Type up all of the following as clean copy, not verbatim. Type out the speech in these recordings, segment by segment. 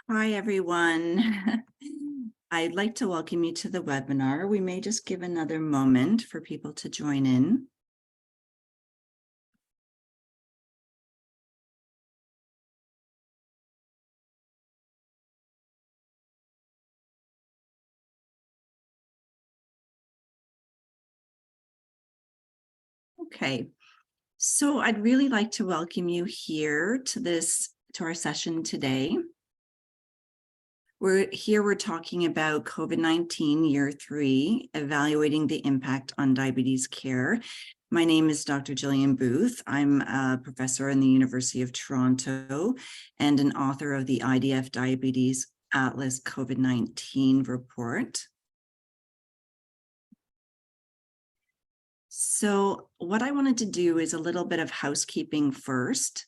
Hi, everyone. I'd like to welcome you to the webinar. We may just give another moment for people to join in. Okay, so I'd really like to welcome you here to our session today. We're talking about COVID-19 year 3, evaluating the impact on diabetes care. My name is Dr. Gillian Booth. I'm a professor in the University of Toronto and an author of the IDF Diabetes Atlas COVID-19 report. So what I wanted to do is a little bit of housekeeping first.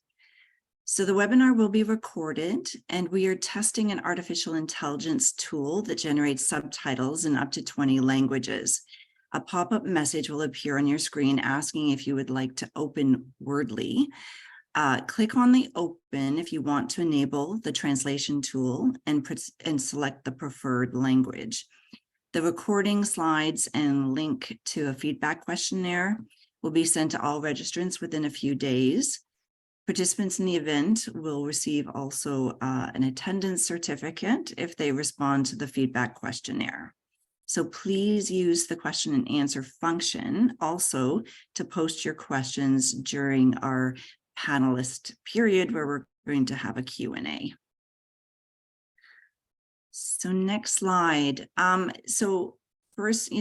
So the webinar will be recorded, and we are testing an artificial intelligence tool that generates subtitles in up to 20 languages. A pop-up message will appear on your screen asking if you would like to open Wordly. Click on the open if you want to enable the translation tool and select the preferred language. The recording, slides, and link to a feedback questionnaire will be sent to all registrants within a few days. Participants in the event will receive also an attendance certificate if they respond to the feedback questionnaire. So please use the question and answer function also to post your questions during our panelist period where we're going to have a Q&A. So next slide. So first,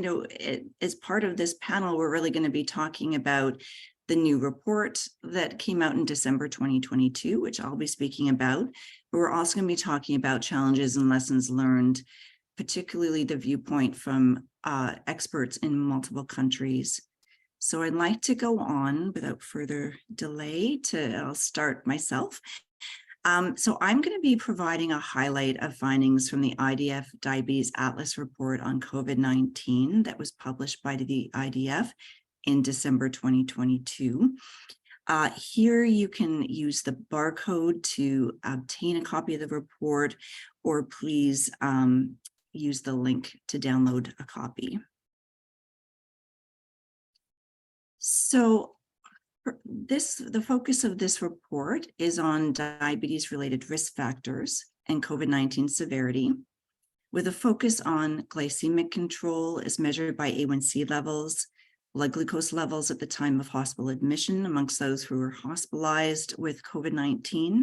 as part of this panel, we're really going to be talking about the new report that came out in December 2022, which I'll be speaking about. But we're also going to be talking about challenges and lessons learned, particularly the viewpoint from experts in multiple countries. So I'd like to go on without further delay I'll start myself. So I'm going to be providing a highlight of findings from the IDF Diabetes Atlas report on COVID-19 that was published by the IDF in December 2022. Here you can use the barcode to obtain a copy of the report, or please use the link to download a copy. So the focus of this report is on diabetes-related risk factors and COVID-19 severity, with a focus on glycemic control as measured by A1C levels, blood glucose levels at the time of hospital admission amongst those who were hospitalized with COVID-19,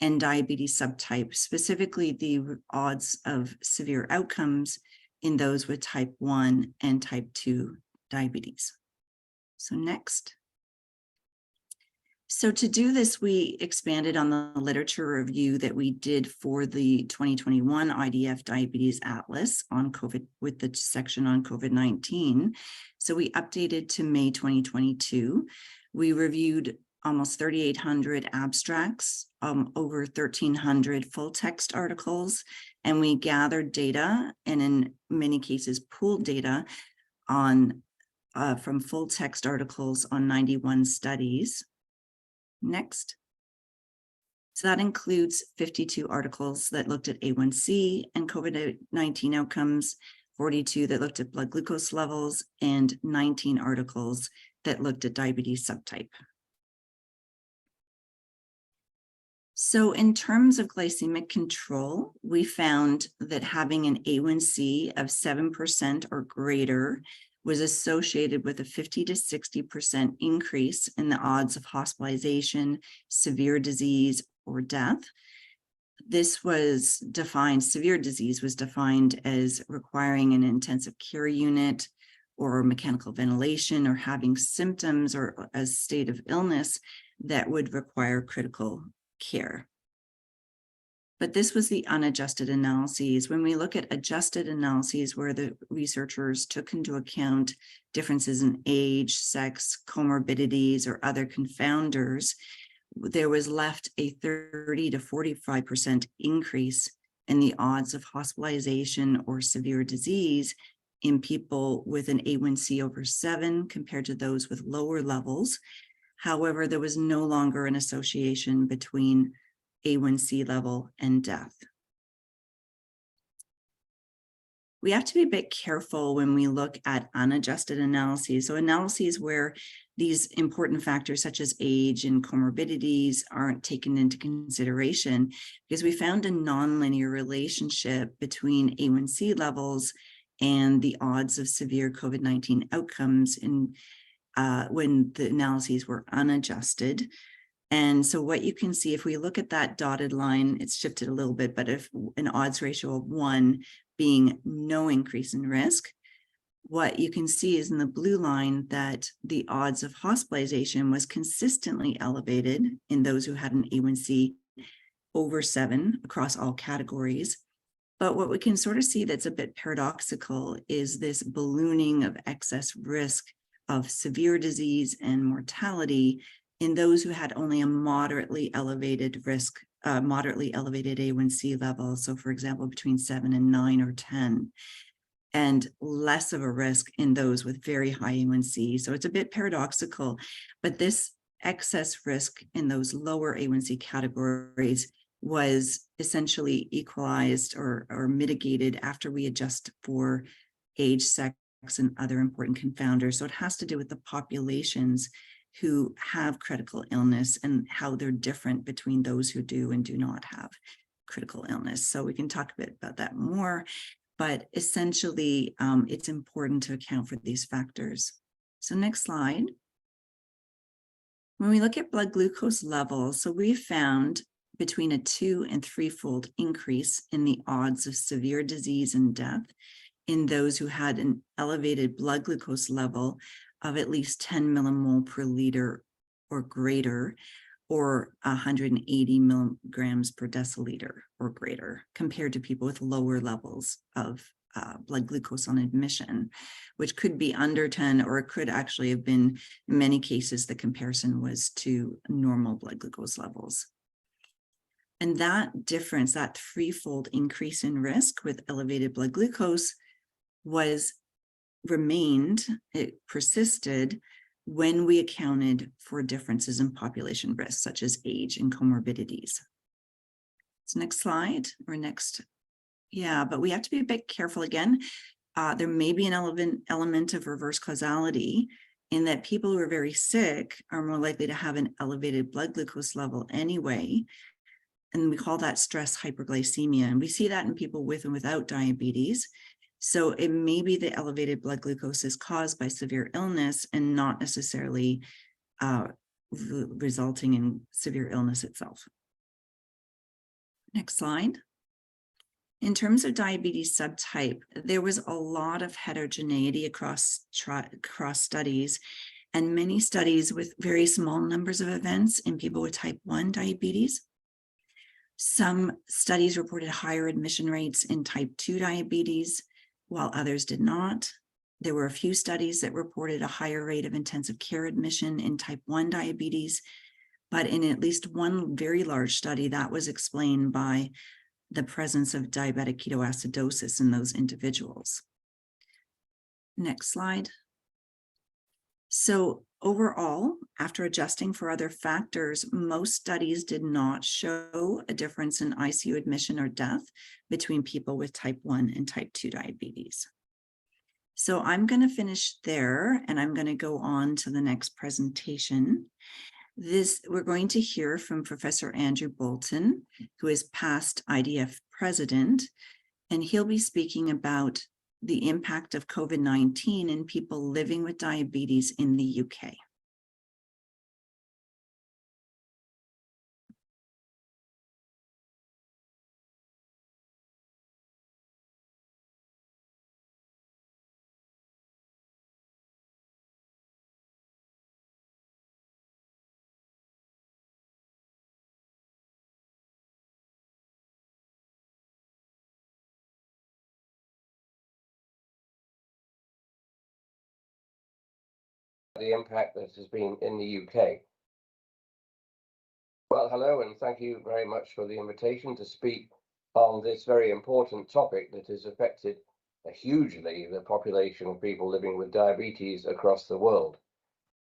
and diabetes subtype, specifically the odds of severe outcomes in those with type 1 and type 2 diabetes. So next. So to do this, we expanded on the literature review that we did for the 2021 IDF Diabetes Atlas on COVID, with the section on COVID-19. So we updated to May 2022. We reviewed almost 3,800 abstracts, over 1,300 full text articles, and we gathered data, and in many cases pooled data on from full text articles on 91 studies. Next. So that includes 52 articles that looked at A1C and COVID-19 outcomes, 42 that looked at blood glucose levels, and 19 articles that looked at diabetes subtype. So in terms of glycemic control, we found that having an A1C of 7% or greater was associated with a 50 to 60% increase in the odds of hospitalization, severe disease, or death. This was defined, severe disease was defined as requiring an intensive care unit or mechanical ventilation, or having symptoms or a state of illness that would require critical care. But this was the unadjusted analyses. When we look at adjusted analyses, where the researchers took into account differences in age, sex, comorbidities, or other confounders, there was left a 30 to 45% increase in the odds of hospitalization or severe disease in people with an A1C over 7 compared to those with lower levels. However, there was no longer an association between A1C level and death. we have to be a bit careful when we look at unadjusted analyses. So analyses where these important factors such as age and comorbidities aren't taken into consideration, because we found a nonlinear relationship between A1C levels and the odds of severe COVID-19 outcomes in when the analyses were unadjusted. And so what you can see, if we look at that dotted line, it's shifted a little bit, but if an odds ratio of 1 being no increase in risk, what you can see is in the blue line that the odds of hospitalization was consistently elevated in those who had an A1C over 7 across all categories. But what we can sort of see that's a bit paradoxical is this ballooning of excess risk of severe disease and mortality in those who had only a moderately elevated risk, moderately elevated A1C level. So for example, between 7 and 9 or 10, and less of a risk in those with very high A1C. So it's a bit paradoxical, but this excess risk in those lower A1C categories was essentially equalized or mitigated after we adjust for age, sex, and other important confounders. So it has to do with the populations who have critical illness and how they're different between those who do and do not have critical illness. So we can talk a bit about that more, but essentially it's important to account for these factors. So next slide. When we look at blood glucose levels, so we found between a 2- and 3-fold increase in the odds of severe disease and death in those who had an elevated blood glucose level of at least 10 millimole per liter or greater, or 180 milligrams per deciliter or greater, compared to people with lower levels of blood glucose on admission, which could be under 10, or it could actually have been, in many cases, the comparison was to normal blood glucose levels. And that difference, that 3-fold increase in risk with elevated blood glucose it persisted when we accounted for differences in population risk, such as age and comorbidities. So next slide, or next. Yeah, but we have to be a bit careful again. There may be an element of reverse causality in that people who are very sick are more likely to have an elevated blood glucose level anyway. And we call that stress hyperglycemia. And we see that in people with and without diabetes. So it may be the elevated blood glucose is caused by severe illness and not necessarily resulting in severe illness itself. Next slide. In terms of diabetes subtype, there was a lot of heterogeneity across studies, and many studies with very small numbers of events in people with type 1 diabetes. Some studies reported higher admission rates in type 2 diabetes, while others did not. There were a few studies that reported a higher rate of intensive care admission in type 1 diabetes, but in at least one very large study, that was explained by the presence of diabetic ketoacidosis in those individuals. Next slide. So overall, after adjusting for other factors, most studies did not show a difference in ICU admission or death between people with type 1 and type 2 diabetes. So I'm going to finish there, and I'm going to go on to the next presentation. We're going to hear from Professor Andrew Bolton, who is past IDF president, and he'll be speaking about the impact of COVID-19 in people living with diabetes in the UK. The impact that has been in the UK. Well, hello, and thank you very much for the invitation to speak on this very important topic that has affected hugely the population of people living with diabetes across the world.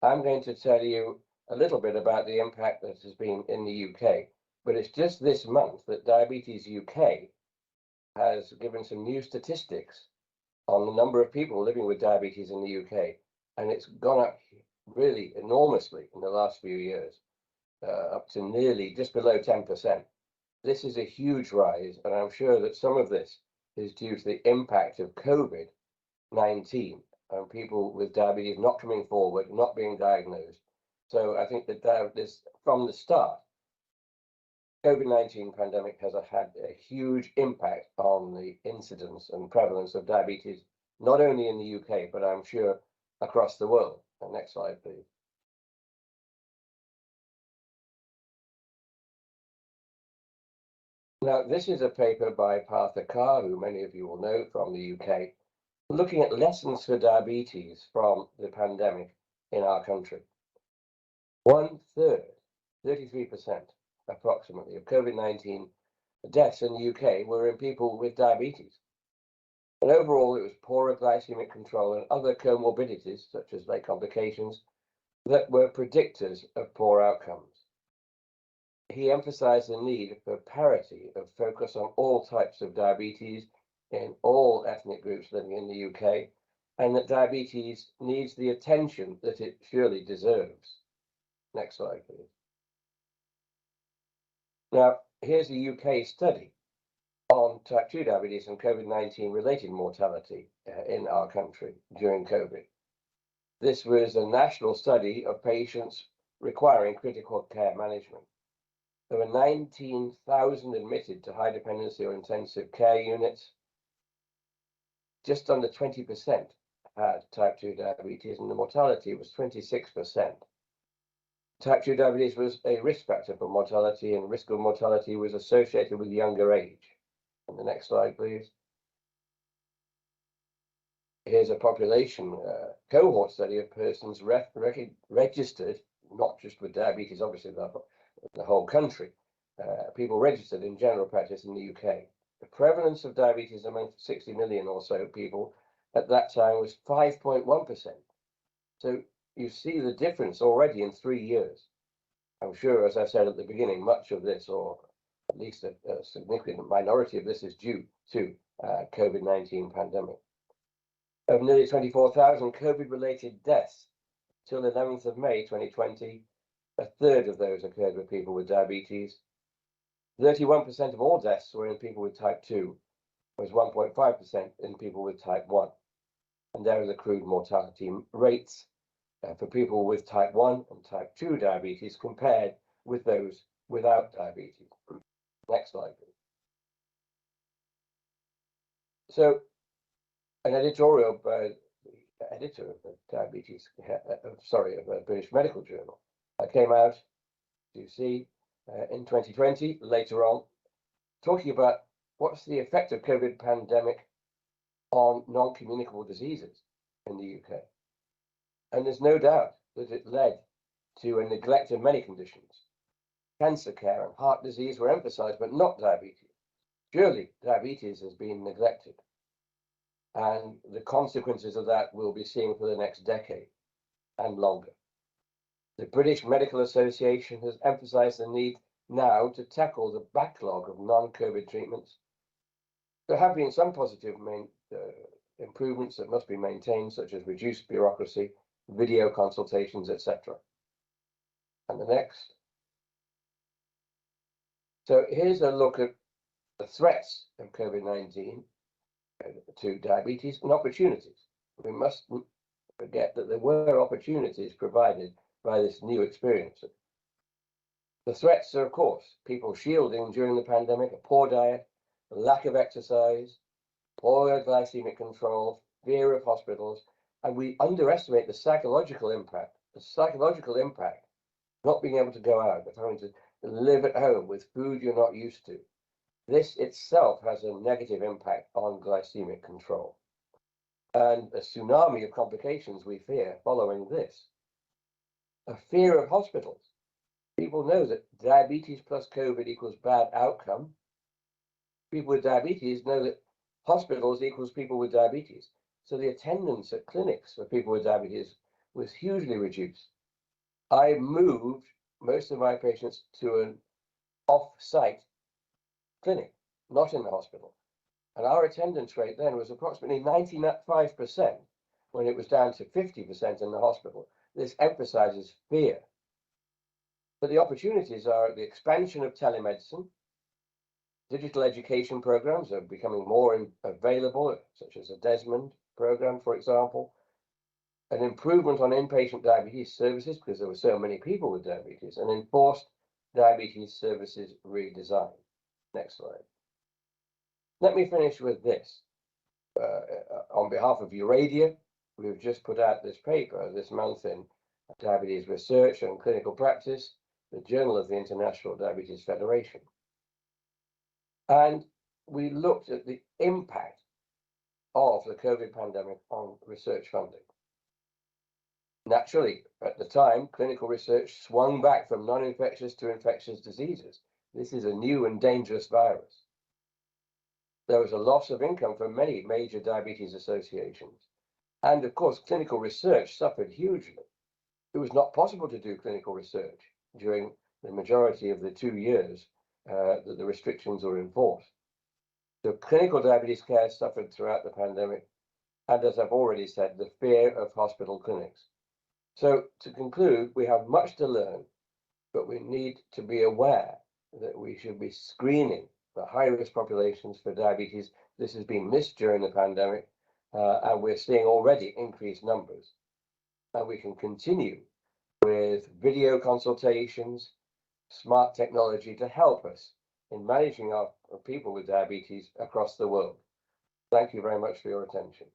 I'm going to tell you a little bit about the impact that has been in the UK, but it's just this month that Diabetes UK has given some new statistics on the number of people living with diabetes in the UK, and it's gone up really enormously in the last few years, up to nearly just below 10%. This is a huge rise, and I'm sure that some of this is due to the impact of COVID-19 and people with diabetes not coming forward, not being diagnosed. So I think that this, from the start, COVID-19 pandemic has had a huge impact on the incidence and prevalence of diabetes, not only in the UK, but I'm sure across the world. Next slide, please. Now, this is a paper by Partha Carr, who many of you will know from the UK, looking at lessons for diabetes from the pandemic in our country. 1/3, 33% approximately, of COVID-19 deaths in the UK were in people with diabetes. And overall, it was poorer glycemic control and other comorbidities, such as late complications, that were predictors of poor outcomes. He emphasized the need for parity of focus on all types of diabetes in all ethnic groups living in the UK, and that diabetes needs the attention that it surely deserves. Next slide, please. Now, here's a UK study on type 2 diabetes and COVID-19 related mortality in our country during COVID. This was a national study of patients requiring critical care management. There were 19,000 admitted to high dependency or intensive care units. Just under 20% had type 2 diabetes, and the mortality was 26%. Type 2 diabetes was a risk factor for mortality, and risk of mortality was associated with younger age. On the next slide, please. Here's a population cohort study of persons registered, not just with diabetes, obviously the whole country, people registered in general practice in the UK. The prevalence of diabetes among 60 million or so people at that time was 5.1%. So you see the difference already in 3 years. I'm sure, as I said at the beginning, much of this, or at least a significant minority of this, is due to COVID-19 pandemic. Of nearly 24,000 COVID-related deaths till 11th of May 2020, 1/3 of those occurred with people with diabetes. 31% of all deaths were in people with type 2, whereas 1.5% in people with type 1. And there are the crude mortality rates for people with type 1 and type 2 diabetes compared with those without diabetes. Next slide, please. So, an editorial by the editor of the diabetes, of a British Medical Journal, came out, you see, in 2020, later on, talking about what's the effect of COVID pandemic on non-communicable diseases in the UK. And there's no doubt that it led to a neglect of many conditions. Cancer care and heart disease were emphasized, but not diabetes. Surely diabetes has been neglected. And the consequences of that we'll be seeing for the next decade and longer. The British Medical Association has emphasized the need now to tackle the backlog of non-COVID treatments. There have been some positive improvements that must be maintained, such as reduced bureaucracy, video consultations, etc. And the next. So here's a look at the threats of COVID-19 to diabetes and opportunities. We mustn't forget that there were opportunities provided by this new experience. The threats are, of course, people shielding during the pandemic, a poor diet, a lack of exercise, poor glycemic control, fear of hospitals, and we underestimate the psychological impact. The psychological impact, not being able to go out, but having to live at home with food you're not used to. This itself has a negative impact on glycemic control. And a tsunami of complications we fear following this. A fear of hospitals. People know that diabetes plus COVID equals bad outcome. People with diabetes know that hospitals equals people with diabetes. So the attendance at clinics for people with diabetes was hugely reduced. I moved most of my patients to an off-site clinic, not in the hospital. And our attendance rate then was approximately 95% when it was down to 50% in the hospital. This emphasizes fear. But the opportunities are the expansion of telemedicine. Digital education programs are becoming more available, such as a Desmond program, for example. An improvement on inpatient diabetes services, because there were so many people with diabetes, and enforced diabetes services redesign. Next slide. Let me finish with this. On behalf of Euradia, we've just put out this paper this month in Diabetes Research and Clinical Practice, the Journal of the International Diabetes Federation. And we looked at the impact of the COVID pandemic on research funding. Naturally, at the time, clinical research swung back from non-infectious to infectious diseases. This is a new and dangerous virus. There was a loss of income for many major diabetes associations. And of course, clinical research suffered hugely. It was not possible to do clinical research during the majority of the 2 years that the restrictions were enforced. So clinical diabetes care suffered throughout the pandemic. And as I've already said, the fear of hospital clinics. So to conclude, we have much to learn, but we need to be aware that we should be screening the high-risk populations for diabetes. This has been missed during the pandemic, and we're seeing already increased numbers. And we can continue with video consultations, smart technology to help us in managing our people with diabetes across the world. Thank you very much for your attention.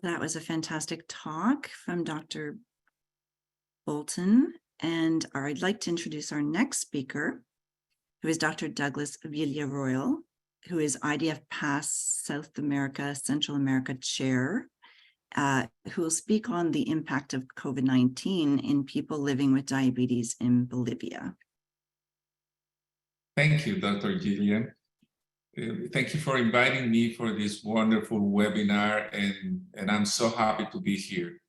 That was a fantastic talk from Dr. Bolton. And I'd like to introduce our next speaker, who is Dr. Douglas Villarroel, who is IDF PAS South America, Central America Chair, who will speak on the impact of COVID-19 in people living with diabetes in Bolivia. Thank you, Dr. Gillian. Thank you for inviting me for this wonderful webinar, and I'm so happy to be here.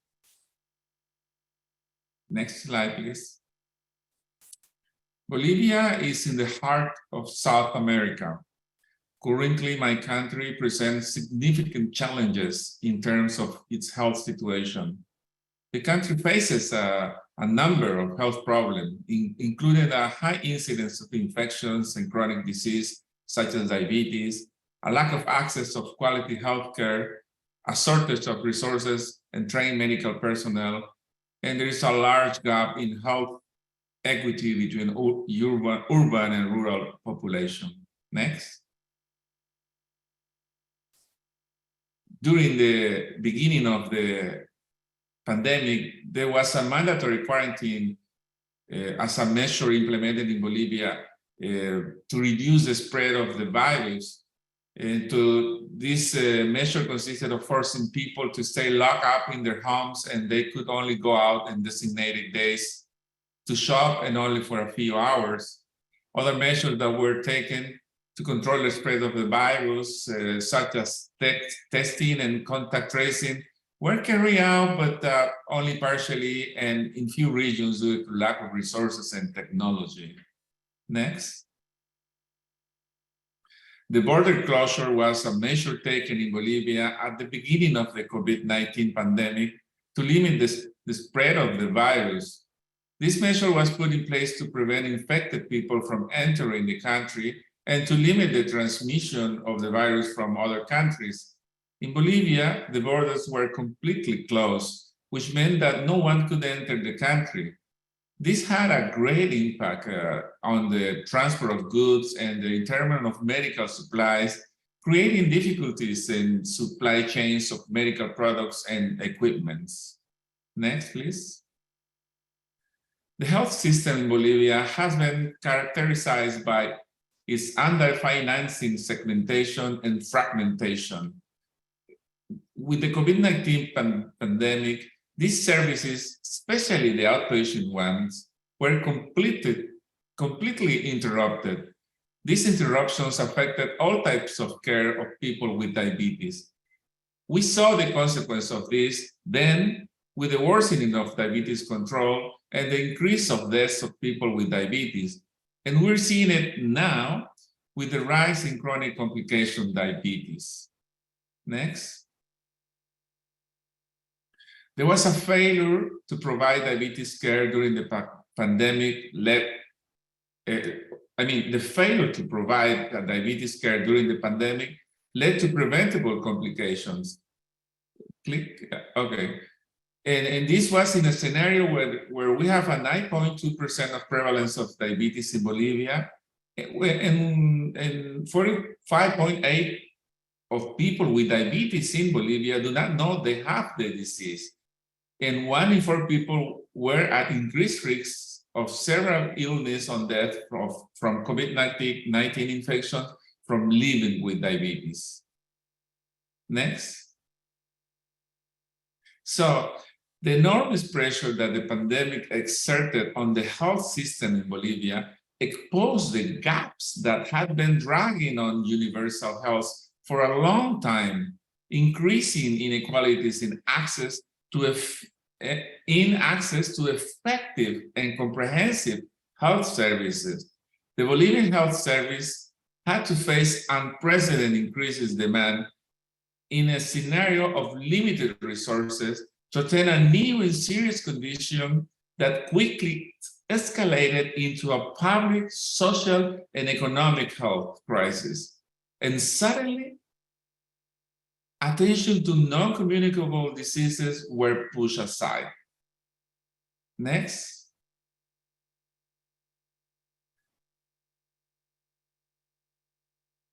Next slide, please. Bolivia is in the heart of South America. Currently, my country presents significant challenges in terms of its health situation. The country faces a number of health problems, including a high incidence of infections and chronic disease, such as diabetes, a lack of access of quality health care, a shortage of resources and trained medical personnel, and there is a large gap in health equity between urban and rural population. Next. During the beginning of the pandemic, there was a mandatory quarantine as a measure implemented in Bolivia to reduce the spread of the virus. And this measure consisted of forcing people to stay locked up in their homes, and they could only go out on designated days to shop, and only for a few hours. Other measures that were taken to control the spread of the virus, such as testing and contact tracing, were carried out, but only partially and in few regions due to lack of resources and technology. Next. The border closure was a measure taken in Bolivia at the beginning of the COVID-19 pandemic to limit the spread of the virus. This measure was put in place to prevent infected people from entering the country and to limit the transmission of the virus from other countries. In Bolivia, the borders were completely closed, which meant that no one could enter the country. This had a great impact on the transport of goods and the internment of medical supplies, creating difficulties in supply chains of medical products and equipments. Next, please. The health system in Bolivia has been characterized by its under-financing, segmentation, and fragmentation. With the COVID-19 pandemic, these services, especially the outpatient ones, were completely interrupted. These interruptions affected all types of care of people with diabetes. We saw the consequence of this then, with the worsening of diabetes control and the increase of deaths of people with diabetes. And we're seeing it now with the rise in chronic complication diabetes. Next. There was a failure to provide diabetes care during the pandemic the failure to provide diabetes care during the pandemic led to preventable complications. Click, okay. And this was in a scenario where we have a 9.2% of prevalence of diabetes in Bolivia, and 45.8% of people with diabetes in Bolivia do not know they have the disease. And 1 in 4 people were at increased risks of several illness and death from COVID-19 infection from living with diabetes. Next. So the enormous pressure that the pandemic exerted on the health system in Bolivia exposed the gaps that had been dragging on universal health for a long time, increasing inequalities in access to effective and comprehensive health services. The Bolivian health service had to face unprecedented increases in demand in a scenario of limited resources to attend a new and serious condition that quickly escalated into a public, social, and economic health crisis. And suddenly, attention to non-communicable diseases were pushed aside. Next.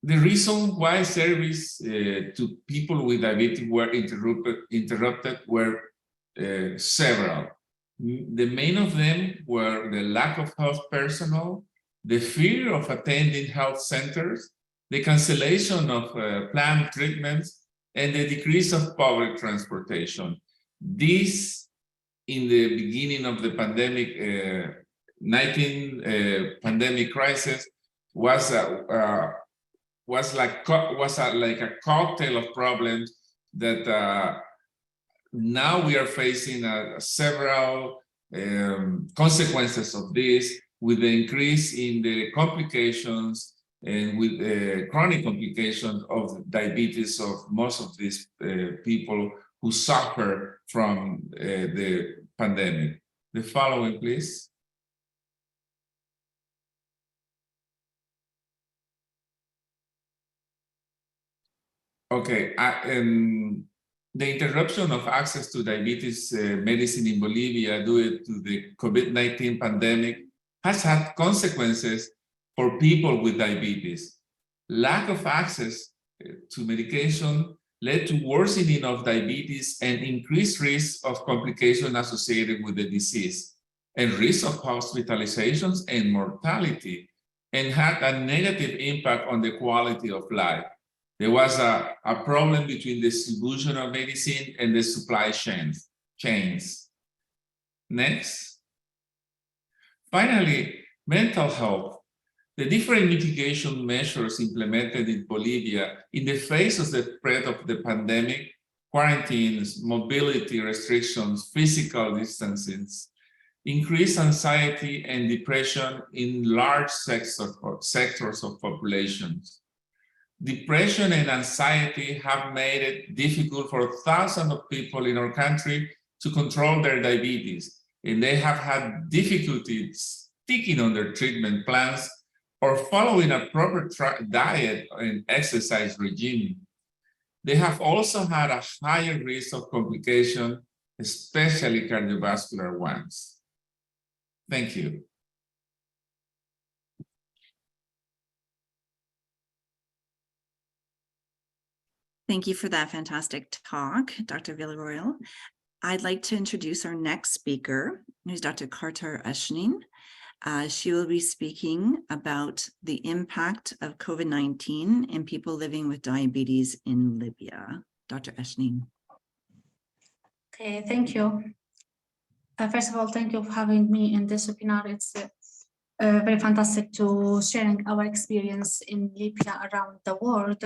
The reason why service to people with diabetes were interrupted were several. The main of them were the lack of health personnel, the fear of attending health centers, the cancellation of planned treatments, and the decrease of public transportation. This, in the beginning of the pandemic, pandemic crisis, was like a cocktail of problems that now we are facing several consequences of this, with the increase in the complications and with chronic complications of diabetes of most of these people who suffer from the pandemic. The following, please. Okay, the interruption of access to diabetes medicine in Bolivia due to the COVID-19 pandemic has had consequences for people with diabetes. Lack of access to medication led to worsening of diabetes and increased risk of complications associated with the disease, and risk of hospitalizations and mortality, and had a negative impact on the quality of life. There was a problem between the distribution of medicine and the supply chains. Next. Finally, mental health. The different mitigation measures implemented in Bolivia in the face of the spread of the pandemic, quarantines, mobility restrictions, physical distancing, increased anxiety and depression in large sectors of populations. Depression and anxiety have made it difficult for thousands of people in our country to control their diabetes, and they have had difficulties sticking on their treatment plans or following a proper diet and exercise regime. They have also had a higher risk of complication, especially cardiovascular ones. Thank you. Thank you for that fantastic talk, Dr. Villarroel. I'd like to introduce our next speaker, who's Dr. Carter Ashnin. She will be speaking about the impact of COVID-19 in people living with diabetes in Libya. Dr. Ashnin. Okay, thank you. First of all, thank you for having me in this webinar. It's very fantastic to sharing our experience in Libya around the world.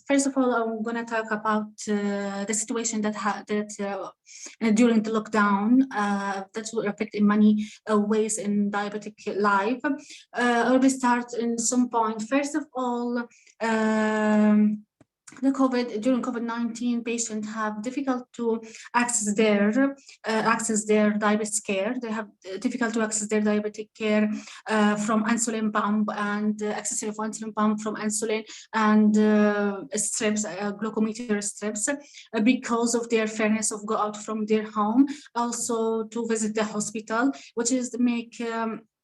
First of all, I'm going to talk about the situation that during the lockdown that will affect in many ways in diabetic life. I will start in some point. First of all, during COVID-19, patients have difficult to access their diabetes care. They have difficult to access their diabetic care from insulin pump and accessible insulin pump from insulin and strips, glucometer strips, because of their fearness of go out from their home, also to visit the hospital, which is make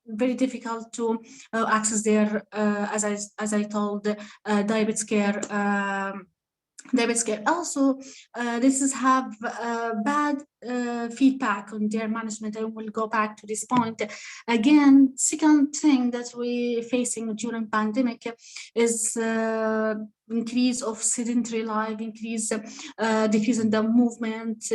very difficult to access their, as I told, diabetes care. Diabetes care. Also, this is have bad feedback on their management. I will go back to this point again. Second thing that we facing during pandemic is increase of sedentary life, decrease in the movement,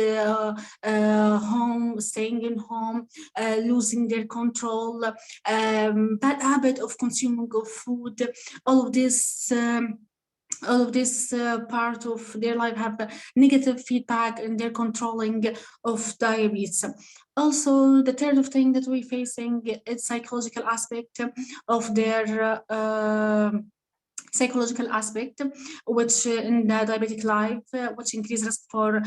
home, staying in home, losing their control, bad habit of consuming of food. All of this part of their life have negative feedback in their controlling of diabetes. Also, the third thing that we're facing is psychological aspect of their psychological aspect, which in the diabetic life, which increase risk for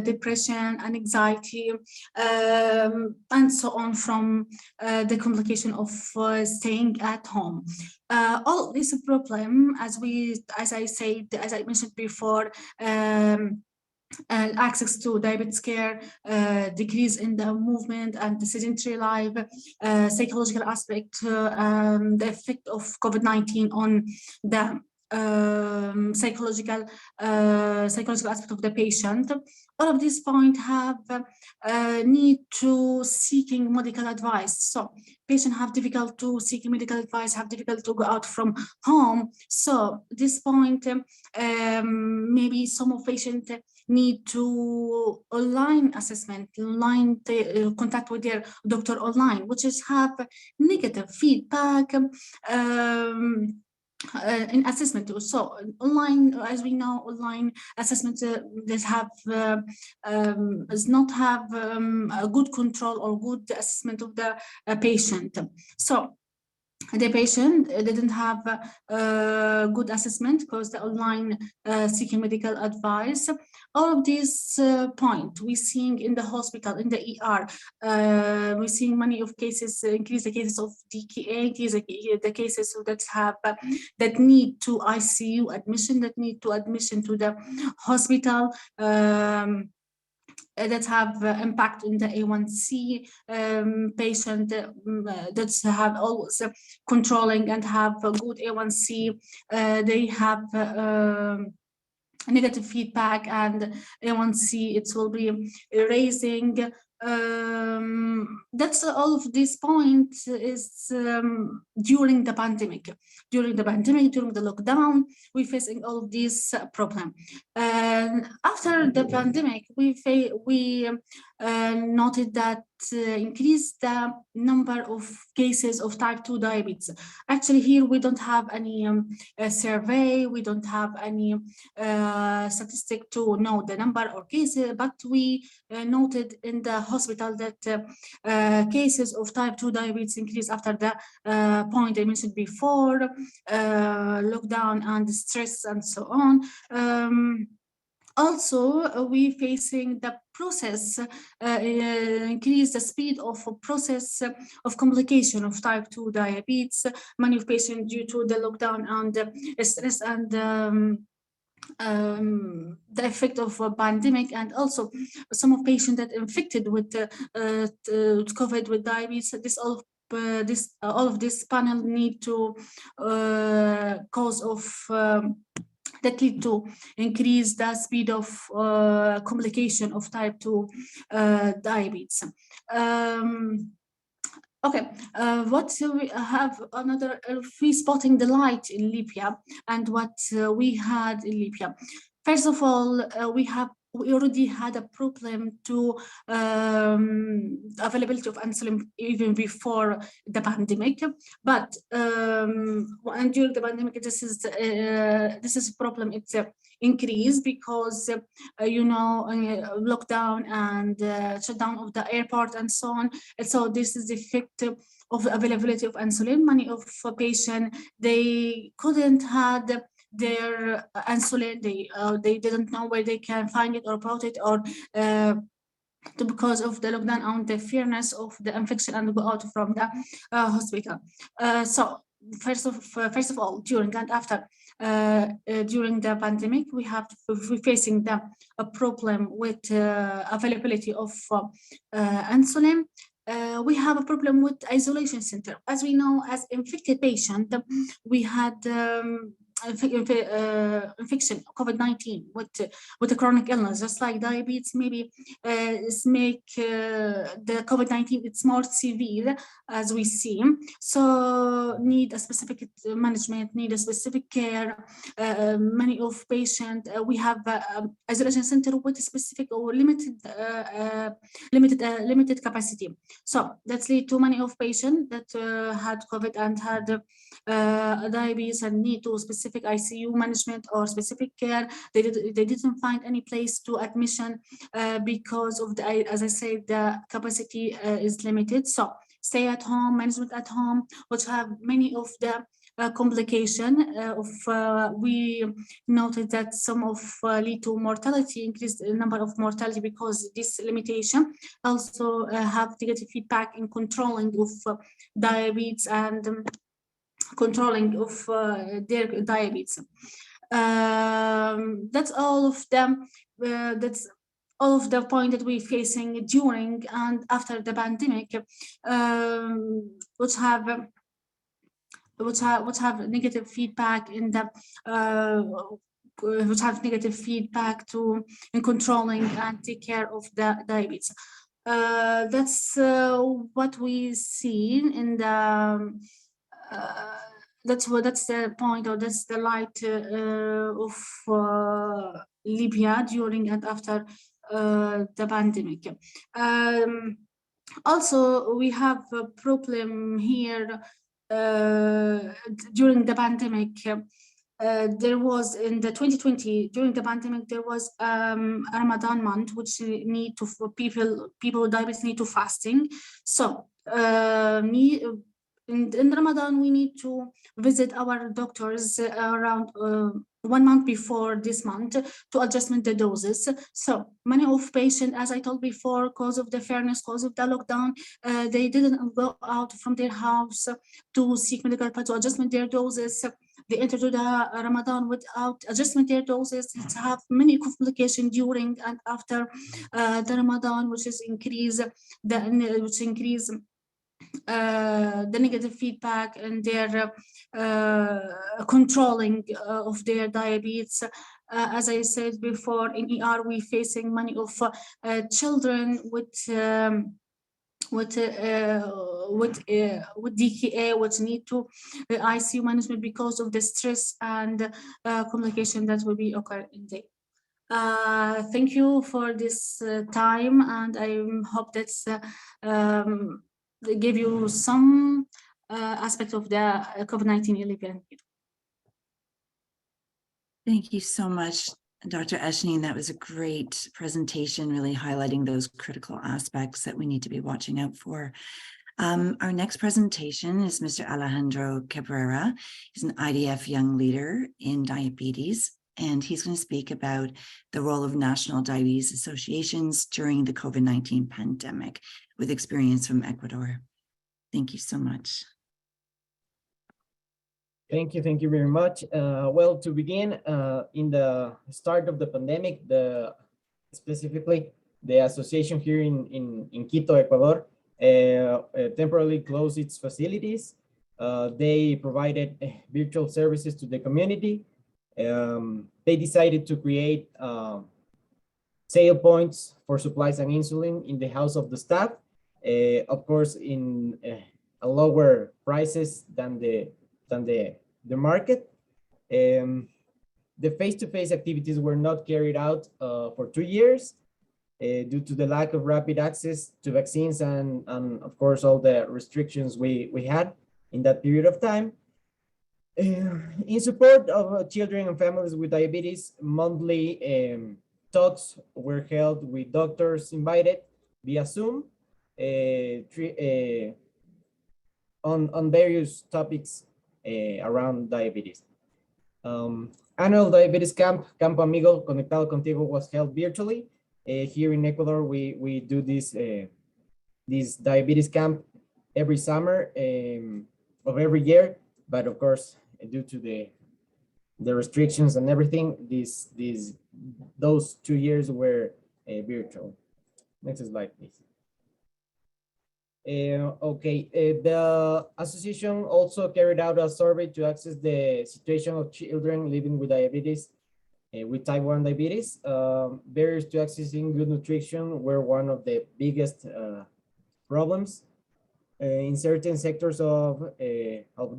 depression and anxiety, and so on, from the complication of staying at home. All this problem, as I mentioned before, access to diabetes care, decrease in the movement and the sedentary life, psychological aspect, the effect of COVID-19 on the psychological aspect of the patient. All of these points have need to seeking medical advice. So patients have difficult to seek medical advice, have difficult to go out from home. So this point, maybe some of patients need to online assessment, online contact with their doctor online, which is have negative feedback in assessment. So online, as we know, online assessment does have does not have a good control or good assessment of the patient. So the patient didn't have good assessment because the online seeking medical advice. All of these points we're seeing in the hospital, in the ER, we're seeing many of cases, increase the cases of DKA, the cases that need to ICU admission, that need to admission to the hospital, that have impact in the A1C patient that have always controlling and have a good A1C. They have negative feedback and A1C, it will be raising. That's all of this point is during the pandemic. During the lockdown, we're facing all of these problems. After the pandemic, we noted that increased the number of cases of type 2 diabetes. Actually, here we don't have any survey, we don't have any statistic to know the number of cases, but we noted in the hospital that cases of type 2 diabetes increased after the point I mentioned before, lockdown and stress and so on. Also, we facing the process, increase the speed of process of complication of type 2 diabetes. Many of patients due to the lockdown and stress and the effect of a pandemic, and also some of patients that infected with COVID with diabetes. All of this panel need to cause of that lead to increase the speed of complication of type 2 diabetes. Okay, what we have another, we spotting the light in Libya and what we had in Libya. First of all, we have we already had a problem to availability of insulin even before the pandemic. But and during the pandemic, this is a problem. It's increased because lockdown and shutdown of the airport and so on. And so this is the effect of availability of insulin. Many of patients, they couldn't had their insulin. They didn't know where they can find it or bought it, or because of the lockdown and the fearness of the infection and go out from the hospital. So first of all, during and after during the pandemic, we're facing a problem with availability of insulin. We have a problem with isolation center. As we know, as infected patient, we had infection, COVID-19 with a chronic illness, just like diabetes. Maybe make the COVID-19 it's more severe, as we see. So need a specific management, need a specific care. Many of patients, we have isolation center with specific or limited capacity. So that's lead to many of patients that had COVID and had diabetes and need to specific ICU management or specific care. They didn't find any place to admission because of the, as I said, the capacity is limited. So stay at home, management at home, which have many of the complication we noted that some of lead to mortality, increased number of mortality, because this limitation also have negative feedback in controlling of diabetes and controlling of their diabetes. That's all of them. That's all of the point that we're facing during and after the pandemic, which have negative feedback in the which have negative feedback in controlling and take care of the diabetes. That's what we see in the that's the point, or that's the light of Libya during and after the pandemic. Also, we have a problem here during the pandemic. There was in the 2020 during the pandemic, there was a Ramadan month, which need to people with diabetes need to fasting. So in Ramadan, we need to visit our doctors around 1 month before this month to adjustment the doses. So many of patients, as I told before, cause of the fairness, cause of the lockdown, they didn't go out from their house to seek medical help to adjustment their doses. They enter to the Ramadan without adjustment their doses. It have many complications during and after the Ramadan, which increase the negative feedback and their controlling of their diabetes. As I said before, in ER, we're facing many of children with DKA, which need to ICU management because of the stress and complication that will be occur in day. Thank you for this time, and I hope that's give you some aspect of the COVID-19 in Libya. Thank you so much, Dr. Eshneen. That was a great presentation, really highlighting those critical aspects that we need to be watching out for. Our next presentation is Mr. Alejandro Cabrera. He's an IDF young leader in diabetes, and he's going to speak about the role of national diabetes associations during the COVID-19 pandemic with experience from Ecuador. Thank you so much. Thank you very much. Well, to begin, in the start of the pandemic, specifically the association here in Quito, Ecuador, temporarily closed its facilities. They provided virtual services to the community. They decided to create sale points for supplies and insulin in the house of the staff, of course, in a lower prices than the market. the face-to-face activities were not carried out for 2 years due to the lack of rapid access to vaccines and of course, all the restrictions we had in that period of time. In support of children and families with diabetes, monthly talks were held with doctors invited via Zoom on various topics around diabetes. Annual diabetes camp, Campo Amigo Conectado Contigo, was held virtually. Here in Ecuador, we do this diabetes camp every summer of every year, but of course, due to the restrictions and everything, those 2 years were virtual. Next slide, please. Okay, the association also carried out a survey to assess the situation of children living with diabetes, with type 1 diabetes. Barriers to accessing good nutrition were one of the biggest problems in certain sectors of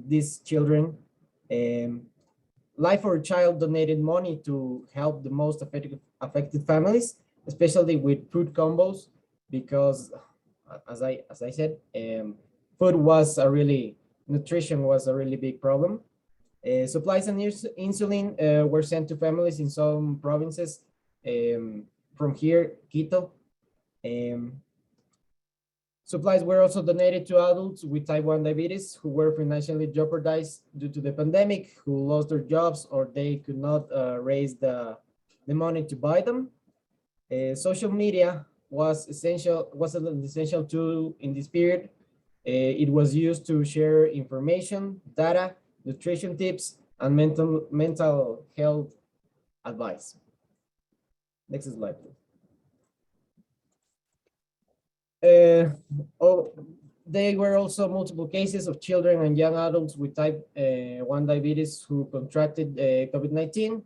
these children. Life for a Child donated money to help the most affected families, especially with food combos, because as I said, nutrition was a really big problem. Supplies and insulin were sent to families in some provinces from here, Quito. Supplies were also donated to adults with type 1 diabetes who were financially jeopardized due to the pandemic, who lost their jobs or they could not raise the money to buy them. Social media was an essential tool in this period. It was used to share information, data, nutrition tips, and mental health advice. Next slide, please. There were also multiple cases of children and young adults with type 1 diabetes who contracted COVID-19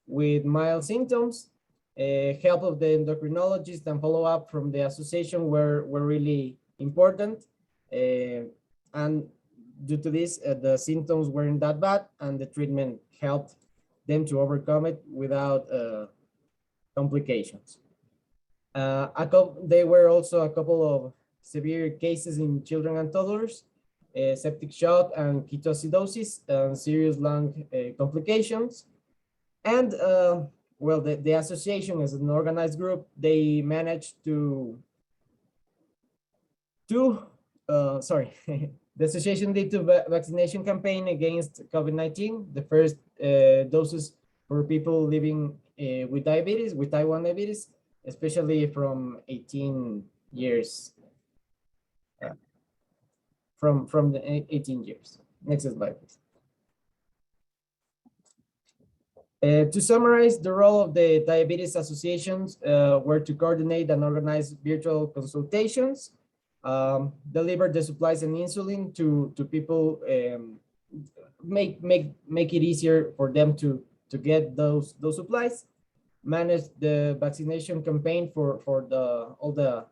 with mild symptoms. Help of the endocrinologist and follow-up from the association were really important. And due to this, the symptoms weren't that bad and the treatment helped them to overcome it without complications. There were also a couple of severe cases in children and toddlers, septic shock and ketoacidosis, and serious lung complications. And well, the association as an organized group, they managed the association did a vaccination campaign against COVID-19. The first doses for people living with diabetes, with type 1 diabetes, especially from 18 years, from the 18 years. Next slide, please. To summarize, the role of the diabetes associations were to coordinate and organize virtual consultations, deliver the supplies and insulin to people, make it easier for them to get those supplies, manage the vaccination campaign for all the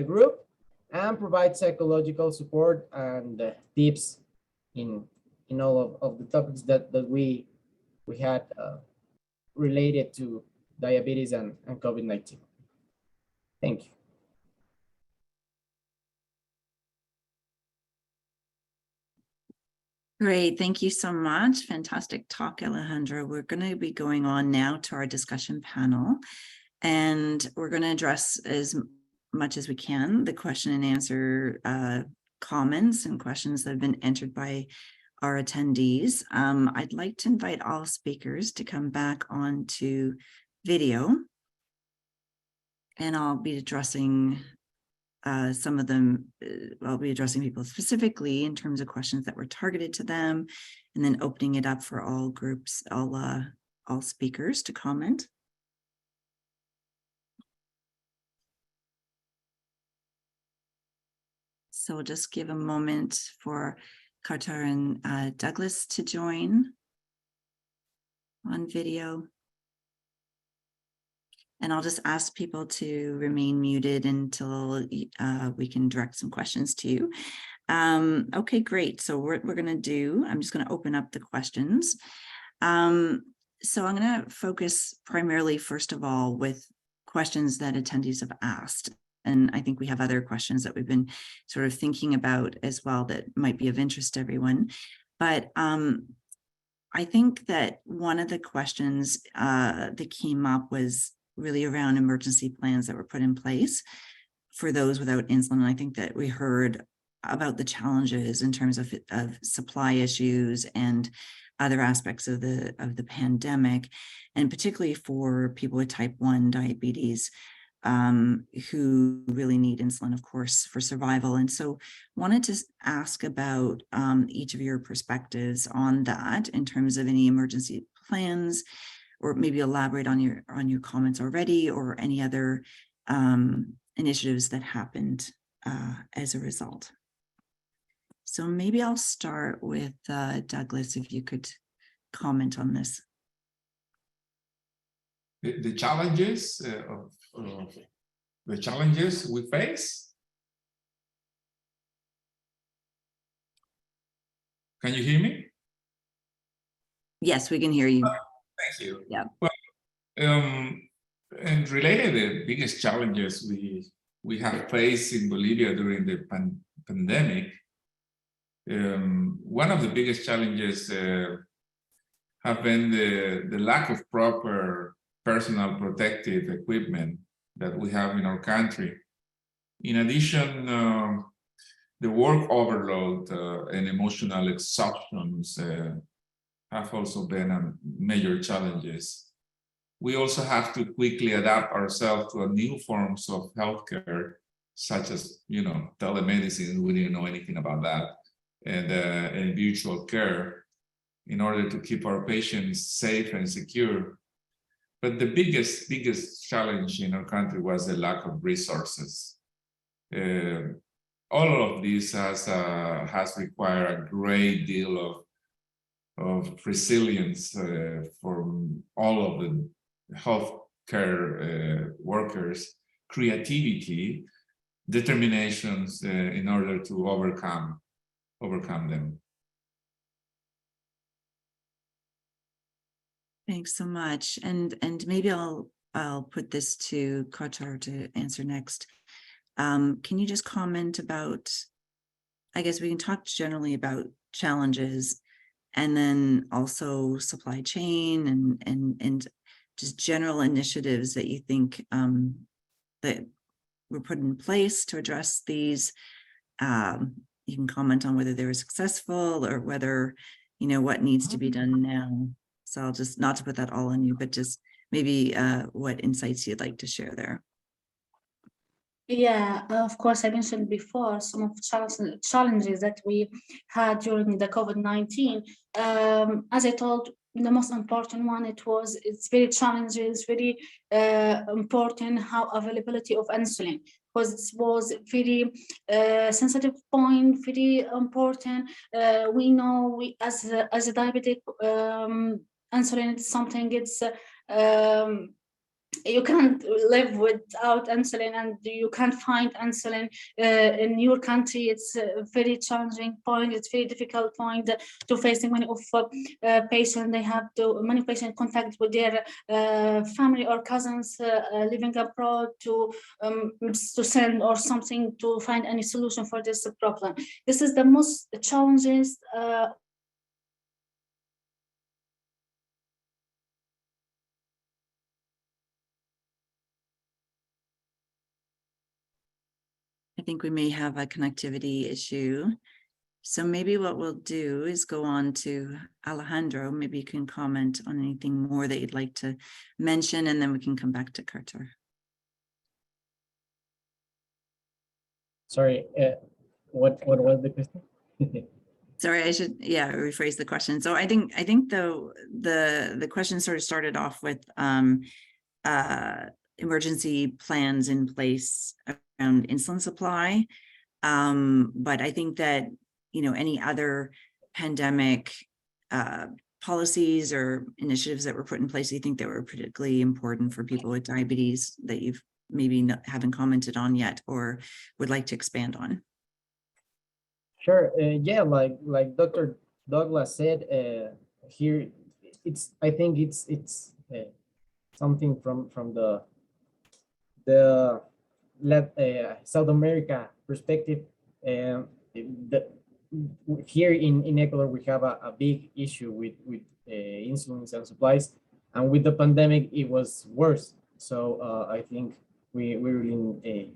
group, and provide psychological support and tips in all of the topics that we had related to diabetes and COVID-19. Thank you. Great, thank you so much. Fantastic talk, Alejandro. We're going to be going on now to our discussion panel, and we're going to address as much as we can the question and answer comments and questions that have been entered by our attendees. I'd like to invite all speakers to come back onto video, and I'll be addressing some of them. I'll be addressing people specifically in terms of questions that were targeted to them, and then opening it up for all groups, all speakers to comment. So we'll just give a moment for Carter and Douglas to join on video. And I'll just ask people to remain muted until we can direct some questions to you. Okay, great. So we're going to do, I'm just going to open up the questions. So I'm going to focus primarily, first of all, with questions that attendees have asked. And I think we have other questions that we've been sort of thinking about as well that might be of interest to everyone. But I think that one of the questions that came up was really around emergency plans that were put in place for those without insulin. And I think that we heard about the challenges in terms of supply issues and other aspects of the pandemic, and particularly for people with type 1 diabetes who really need insulin, of course, for survival. And so wanted to ask about each of your perspectives on that in terms of any emergency plans, or maybe elaborate on your comments already, or any other initiatives that happened as a result. So maybe I'll start with Douglas, if you could comment on this. The challenges the challenges we face. Can you hear me? Yes, we can hear you. Thank you. Yeah. Well, and related to the biggest challenges we have faced in Bolivia during the pandemic, one of the biggest challenges have been the lack of proper personal protective equipment that we have in our country. In addition, the work overload and emotional exhaustions have also been major challenges. We also have to quickly adapt ourselves to new forms of healthcare, such as, telemedicine. We didn't know anything about that, and virtual care, in order to keep our patients safe and secure. But the biggest challenge in our country was the lack of resources. All of this has required a great deal of resilience from all of the healthcare workers, creativity, determinations in order to overcome them. Thanks so much. And maybe I'll put this to Qatar to answer next. Can you just comment about, I guess we can talk generally about challenges, and then also supply chain and just general initiatives that you think that were put in place to address these. You can comment on whether they were successful, or whether, what needs to be done now. So I'll just, not to put that all on you, but just maybe what insights you'd like to share there. Yeah, of course, I mentioned before some of the challenges that we had during the COVID-19. As I told, the most important one, it's very challenging, it's very important how availability of insulin, because it was very sensitive point, very important. We know as a diabetic, insulin is something, you can't live without insulin, and you can't find insulin in your country. It's a very challenging point. It's very difficult point to facing many of patients. Many patients contact with their family or cousins living abroad to send or something to find any solution for this problem. This is the most challenges. I think we may have a connectivity issue. So maybe what we'll do is go on to Alejandro. Maybe you can comment on anything more that you'd like to mention, and then we can come back to Carter. Sorry, what was the question? Sorry, I should, rephrase the question. So I think the question sort of started off with emergency plans in place around insulin supply. But I think that, any other pandemic policies or initiatives that were put in place, you think that were particularly important for people with diabetes that you've maybe haven't commented on yet or would like to expand on? Sure. Yeah, like Dr. Douglas said, here it's I think it's something from the South America perspective. Here in Ecuador, we have a big issue with insulins and supplies, and with the pandemic, it was worse. So I think we really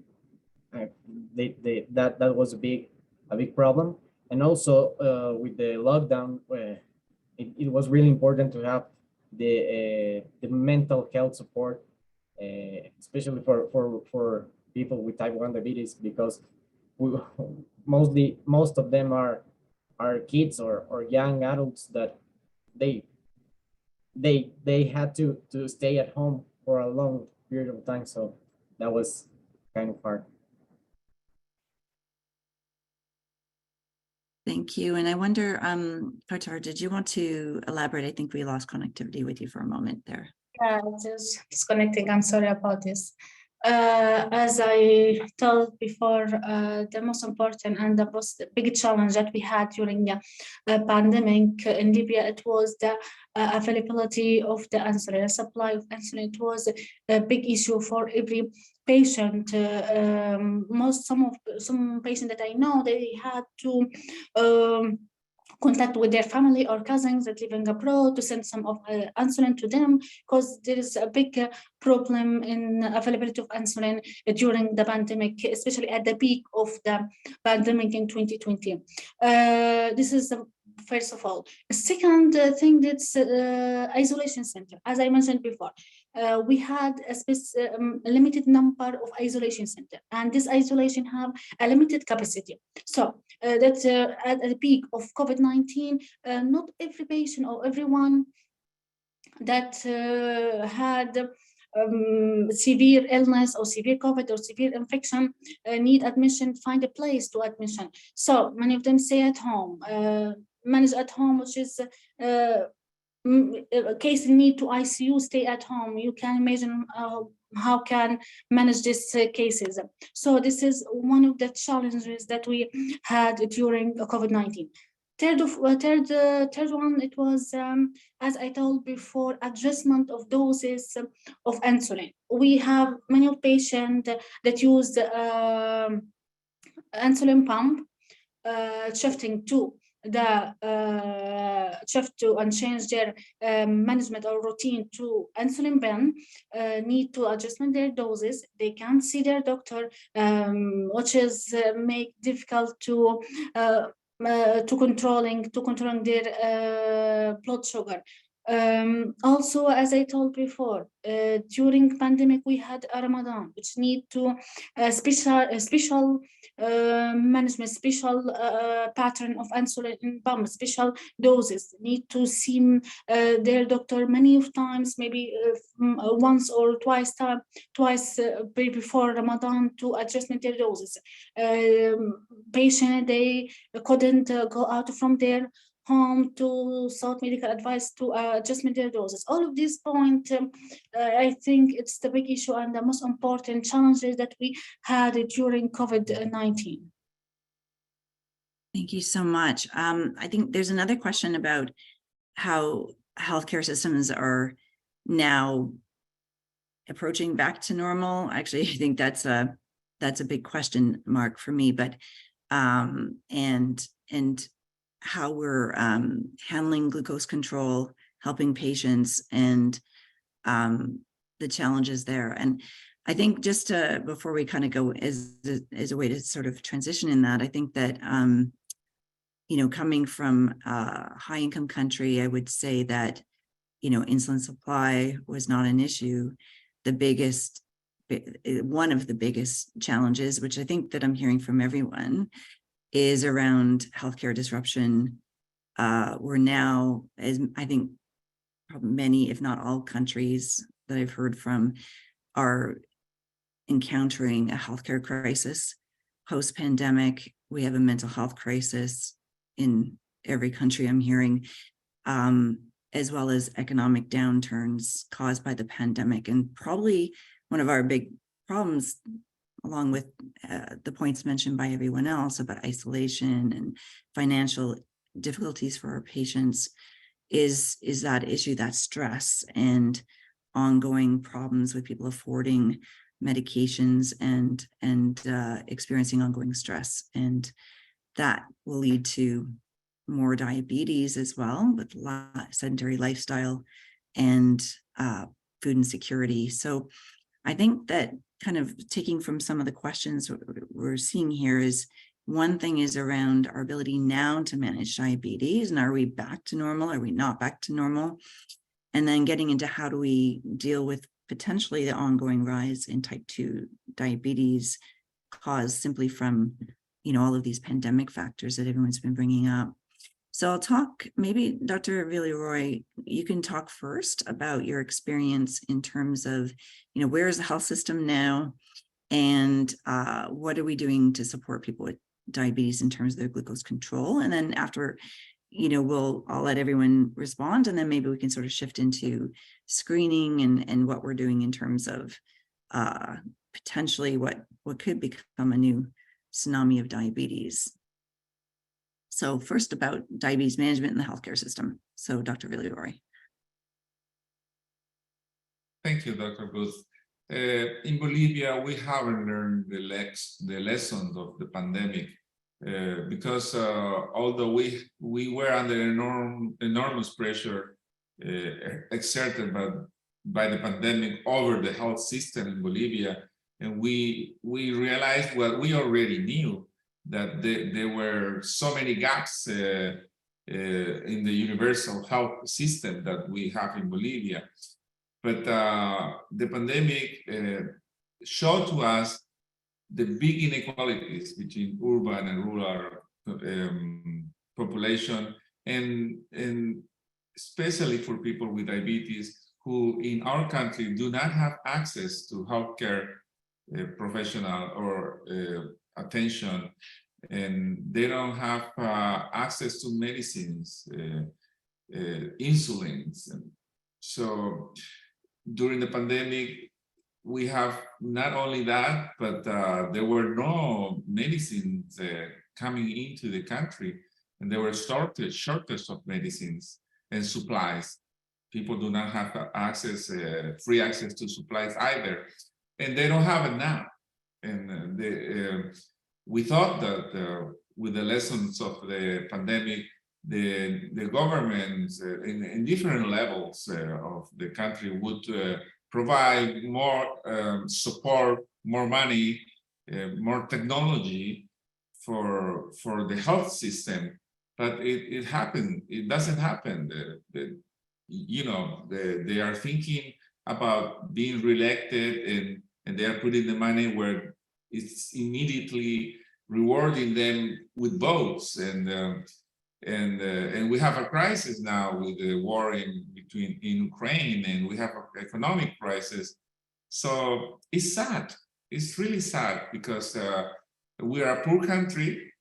that was a big problem, and also with the lockdown, it was really important to have the mental health support, especially for people with type 1 diabetes, because most of them are kids or young adults that they had to stay at home for a long period of time. So that was kind of hard. Thank you. And I wonder, Qatar, did you want to elaborate? I think we lost connectivity with you for a moment there. Yeah, just disconnecting. I'm sorry about this. As I told before, the most important and the most big challenge that we had during the pandemic in Libya, it was the availability of the insulin, supply of insulin. It was a big issue for every patient. Some patients that I know, they had to contact with their family or cousins that living abroad to send some of insulin to them, because there is a big problem in availability of insulin during the pandemic, especially at the peak of the pandemic in 2020. This is the first of all. The second thing, that's isolation center. As I mentioned before, we had a limited number of isolation center, and this isolation have a limited capacity. So that at the peak of COVID-19, not every patient or everyone that had severe illness or severe COVID or severe infection need admission, find a place to admission. So many of them stay at home, manage at home, which is case in need to ICU, stay at home. You can imagine how can manage these cases. So this is one of the challenges that we had during COVID-19. Third one, it was, as I told before, adjustment of doses of insulin. We have many patients that use insulin pump, shifting to the shift to and change their management or routine to insulin pen, need to adjustment their doses. They can't see their doctor, which is make difficult to controlling their blood sugar. Also, as I told before, during pandemic we had a Ramadan, which need to special management, special pattern of insulin pump, special doses. Need to see their doctor many of times, maybe once or twice before Ramadan, to adjust their doses. Patient, they couldn't go out from their home to sought medical advice to adjustment their doses. All of these points, I think it's the big issue and the most important challenges that we had during COVID-19. Thank you so much. I think there's another question about how healthcare systems are now approaching back to normal. Actually, I think that's a big question mark for me, but and how we're handling glucose control, helping patients, and the challenges there. And I think just before we kind of go as a way to sort of transition in that, I think that, coming from a high income country, I would say that, insulin supply was not an issue. One of the biggest challenges, which I think that I'm hearing from everyone, is around healthcare disruption. We're now, as I think many, if not all countries that I've heard from, are encountering a healthcare crisis. Post-pandemic, we have a mental health crisis in every country I'm hearing, as well as economic downturns caused by the pandemic. And probably one of our big problems, along with the points mentioned by everyone else about isolation and financial difficulties for our patients, is that issue, that stress and ongoing problems with people affording medications and experiencing ongoing stress. And that will lead to more diabetes as well, with sedentary lifestyle and food insecurity. So I think that kind of taking from some of the questions we're seeing here is, one thing is around our ability now to manage diabetes, and are we back to normal? Are we not back to normal? And then getting into how do we deal with potentially the ongoing rise in type 2 diabetes caused simply from, all of these pandemic factors that everyone's been bringing up. So I'll talk, maybe Dr. Villeroy, you can talk first about your experience in terms of, where is the health system now, and what are we doing to support people with diabetes in terms of their glucose control? And then after, I'll let everyone respond, and then maybe we can sort of shift into screening and what we're doing in terms of potentially what could become a new tsunami of diabetes. So first, about diabetes management in the healthcare system. So Dr. Villeroy. Thank you, Dr. Booth. In Bolivia, we haven't learned the lessons of the pandemic because although we were under enormous pressure exerted by the pandemic over the health system in Bolivia, and we realized what we already knew, that there were so many gaps in the universal health system that we have in Bolivia. But the pandemic showed to us the big inequalities between urban and rural population, and especially for people with diabetes who in our country do not have access to healthcare professional or attention, and they don't have access to medicines, insulins. And so during the pandemic, we have not only that, but there were no medicines coming into the country, and there were shortage of medicines and supplies. People do not have free access to supplies either, and they don't have it now. And we thought that with the lessons of the pandemic, the governments in different levels of the country would provide more support, more money, more technology for the health system. But it doesn't happen. They are thinking about being reelected, and they are putting the money where it's immediately rewarding them with votes. And we have a crisis now with the war in Ukraine, and we have an economic crisis. So it's sad. It's really sad because we are a poor country,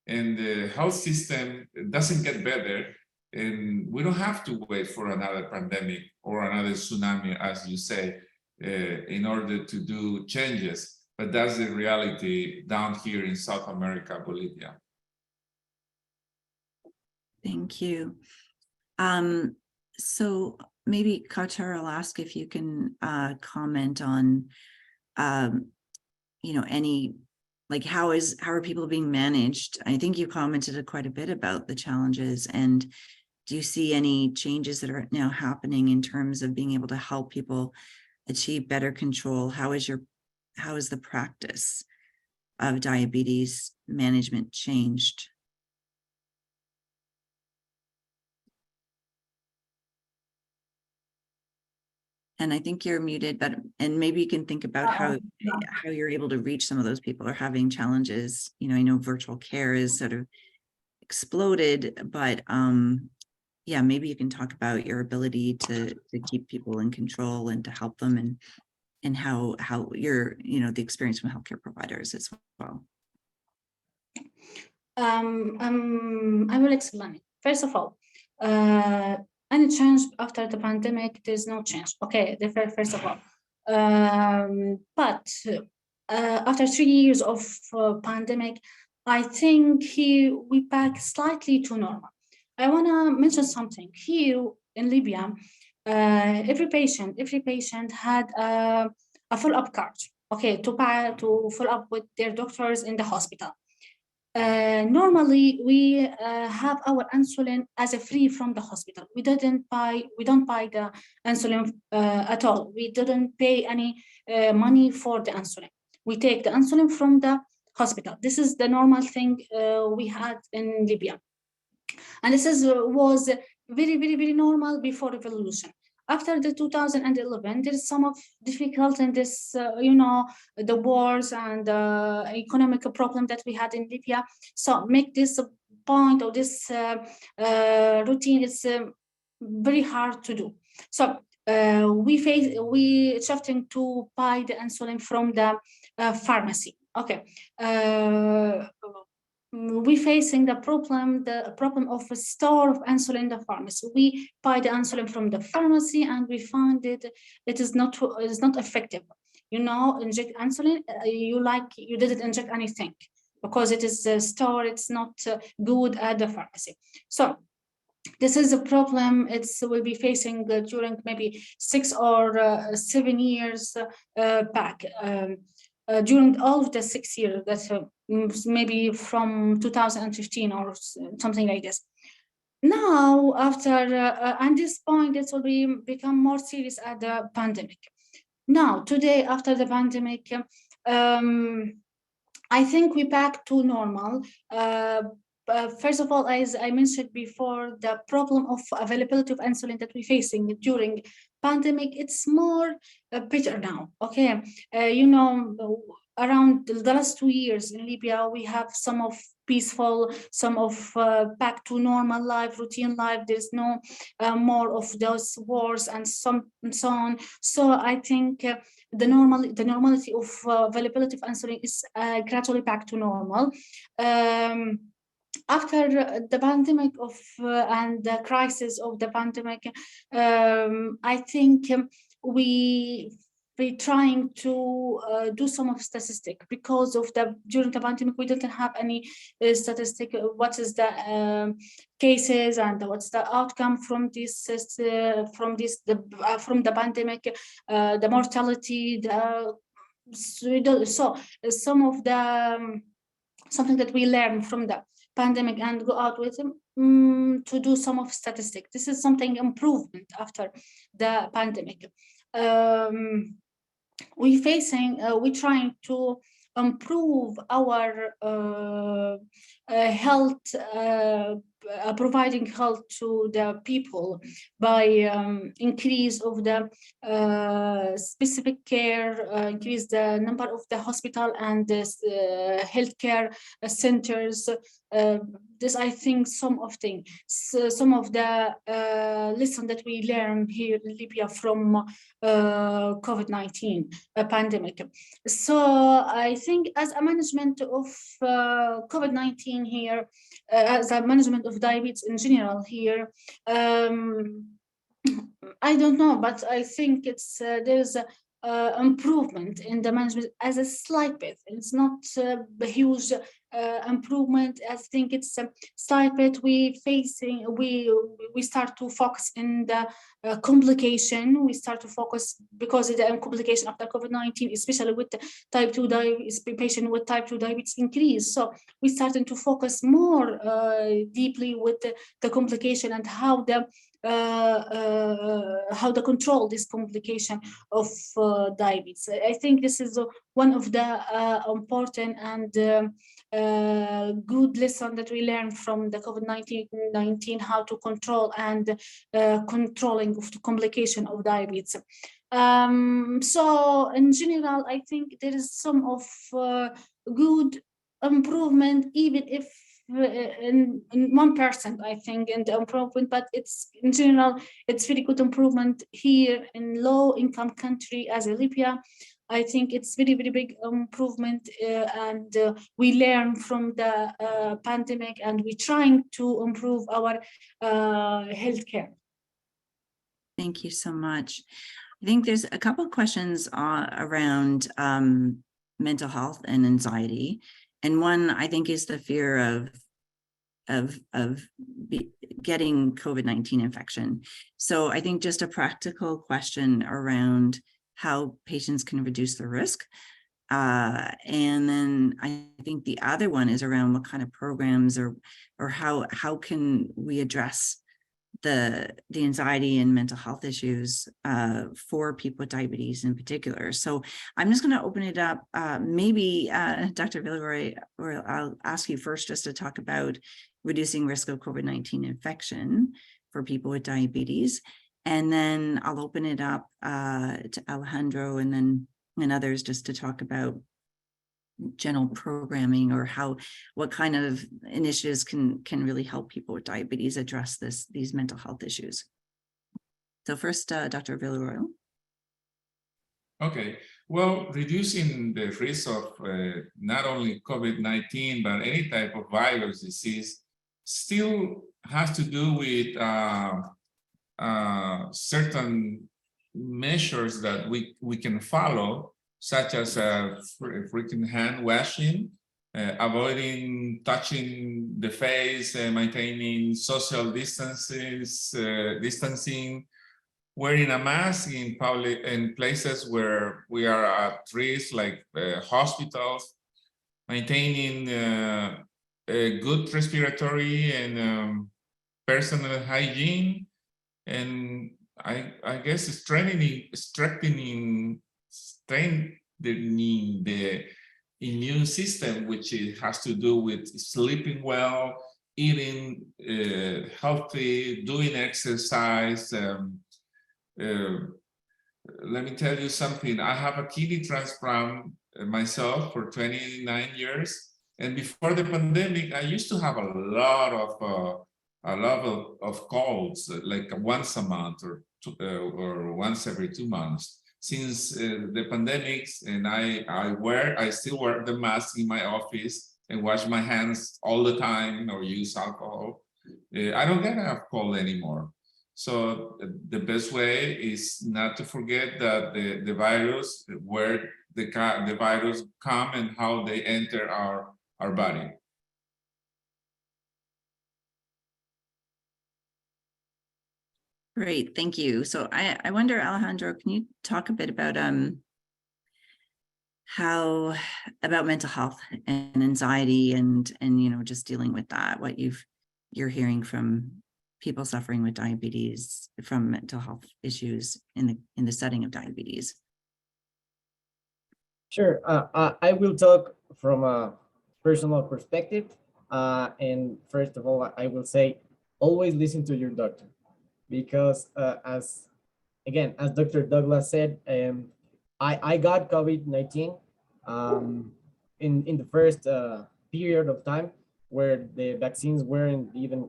and the health system doesn't get better. And we don't have to wait for another pandemic or another tsunami, as you say, in order to do changes. But that's the reality down here in South America, Bolivia. Thank you. So maybe Qatar, I'll ask if you can comment on, any, like, how are people being managed? I think you commented quite a bit about the challenges, and do you see any changes that are now happening in terms of being able to help people achieve better control? How is the practice of diabetes management changed? And I think you're muted, and maybe you can think about how you're able to reach some of those people who are having challenges. I know virtual care is sort of exploded, but yeah, maybe you can talk about your ability to keep people in control and to help them, and how your the experience from healthcare providers as well. I will explain it. First of all, any change after the pandemic, there's no change. Okay, first of all. But after 3 years of pandemic, I think we back slightly to normal. I want to mention something here in Libya. Every patient had a follow-up card, okay, to follow up with their doctors in the hospital. Normally, we have our insulin as a free from the hospital. We don't buy the insulin at all. We didn't pay any money for the insulin. We take the insulin from the hospital. This is the normal thing we had in Libya. And this was very, very, very normal before revolution. After the 2011, there is some of difficult in this, the wars and economic problem that we had in Libya. So make this point or this routine is very hard to do. So we shifting to buy the insulin from the pharmacy. Okay. We facing the problem of a store of insulin in the pharmacy. We buy the insulin from the pharmacy and we find it is not effective. Inject insulin, you didn't inject anything because it is stored, it's not good at the pharmacy. So this is a problem we'll be facing during maybe 6 or 7 years back. During all of the 6 years, that's maybe from 2015 or something like this. Now, after at this point, it will become more serious at the pandemic. Now, today, after the pandemic, I think we're back to normal. First of all, as I mentioned before, the problem of availability of insulin that we're facing during pandemic, it's more better now. Okay, around the last 2 years in Libya, we have some of peaceful, some of back to normal life, routine life. There's no more of those wars and so on. So I think the normality of availability of insulin is gradually back to normal. After the pandemic and the crisis of the pandemic, I think we're trying to do some of statistic because of during the pandemic we didn't have any statistic. What is the cases and what's the outcome from from the pandemic, the mortality, so some of the something that we learned from the pandemic and go out with them to do some of statistics. This is something improvement after the pandemic. We're trying to improve our health, providing health to the people by increase of the specific care, increase the number of the hospital and the healthcare centers. This, I think, some of the lesson that we learned here in Libya from COVID-19 pandemic. So I think as a management of COVID-19 here, as a management of diabetes in general here, I don't know, but I think there's improvement in the management as a slight bit. It's not a huge improvement. I think it's a slight bit. We start to focus in the complication. We start to focus because the complication after COVID-19, especially with the type 2 diabetes, patient with type 2 diabetes increase. So we starting to focus more deeply with the complication and how to control this complication of diabetes. I think this is one of the important and good lesson that we learned from the COVID-19, how to control and controlling of the complication of diabetes. So in general, I think there is some of good improvement, even if in 1%, I think, in the improvement, but it's in general, it's very good improvement here in low-income country as Libya. I think it's very, very big improvement, and we learn from the pandemic, and we're trying to improve our healthcare. Thank you so much. I think there's a couple of questions around mental health and anxiety. And one, I think, is the fear of getting COVID-19 infection. So I think just a practical question around how patients can reduce the risk. And then I think the other one is around what kind of programs or how can we address the anxiety and mental health issues for people with diabetes in particular. So I'm just going to open it up. Maybe Dr. Villeroy, or I'll ask you first just to talk about reducing risk of COVID-19 infection for people with diabetes. And then I'll open it up to Alejandro and others just to talk about general programming or what kind of initiatives can really help people with diabetes address these mental health issues. So first, Dr. Villeroy. Okay, well, reducing the risk of not only COVID-19, but any type of virus disease still has to do with certain measures that we can follow, such as frequent hand washing, avoiding touching the face, maintaining social distancing, wearing a mask in public in places where we are at risk, like hospitals, maintaining a good respiratory and personal hygiene, and I guess strengthening the immune system, which has to do with sleeping well, eating healthy, doing exercise. Let me tell you something. I have a kidney transplant myself for 29 years. And before the pandemic, I used to have a lot of colds, like once a month or once every 2 months. Since the pandemic, and I still wear the mask in my office and wash my hands all the time or use alcohol. I don't get a cold anymore. So the best way is not to forget that the virus, where the virus come and how they enter our body. Great, thank you. So I wonder, Alejandro, can you talk a bit about about mental health and anxiety and just dealing with that, what you're hearing from people suffering with diabetes, from mental health issues in the setting of diabetes? Sure. I will talk from a personal perspective. And first of all, I will say, always listen to your doctor, because as Dr. Douglas said, I got COVID-19 in the first period of time where the vaccines weren't even,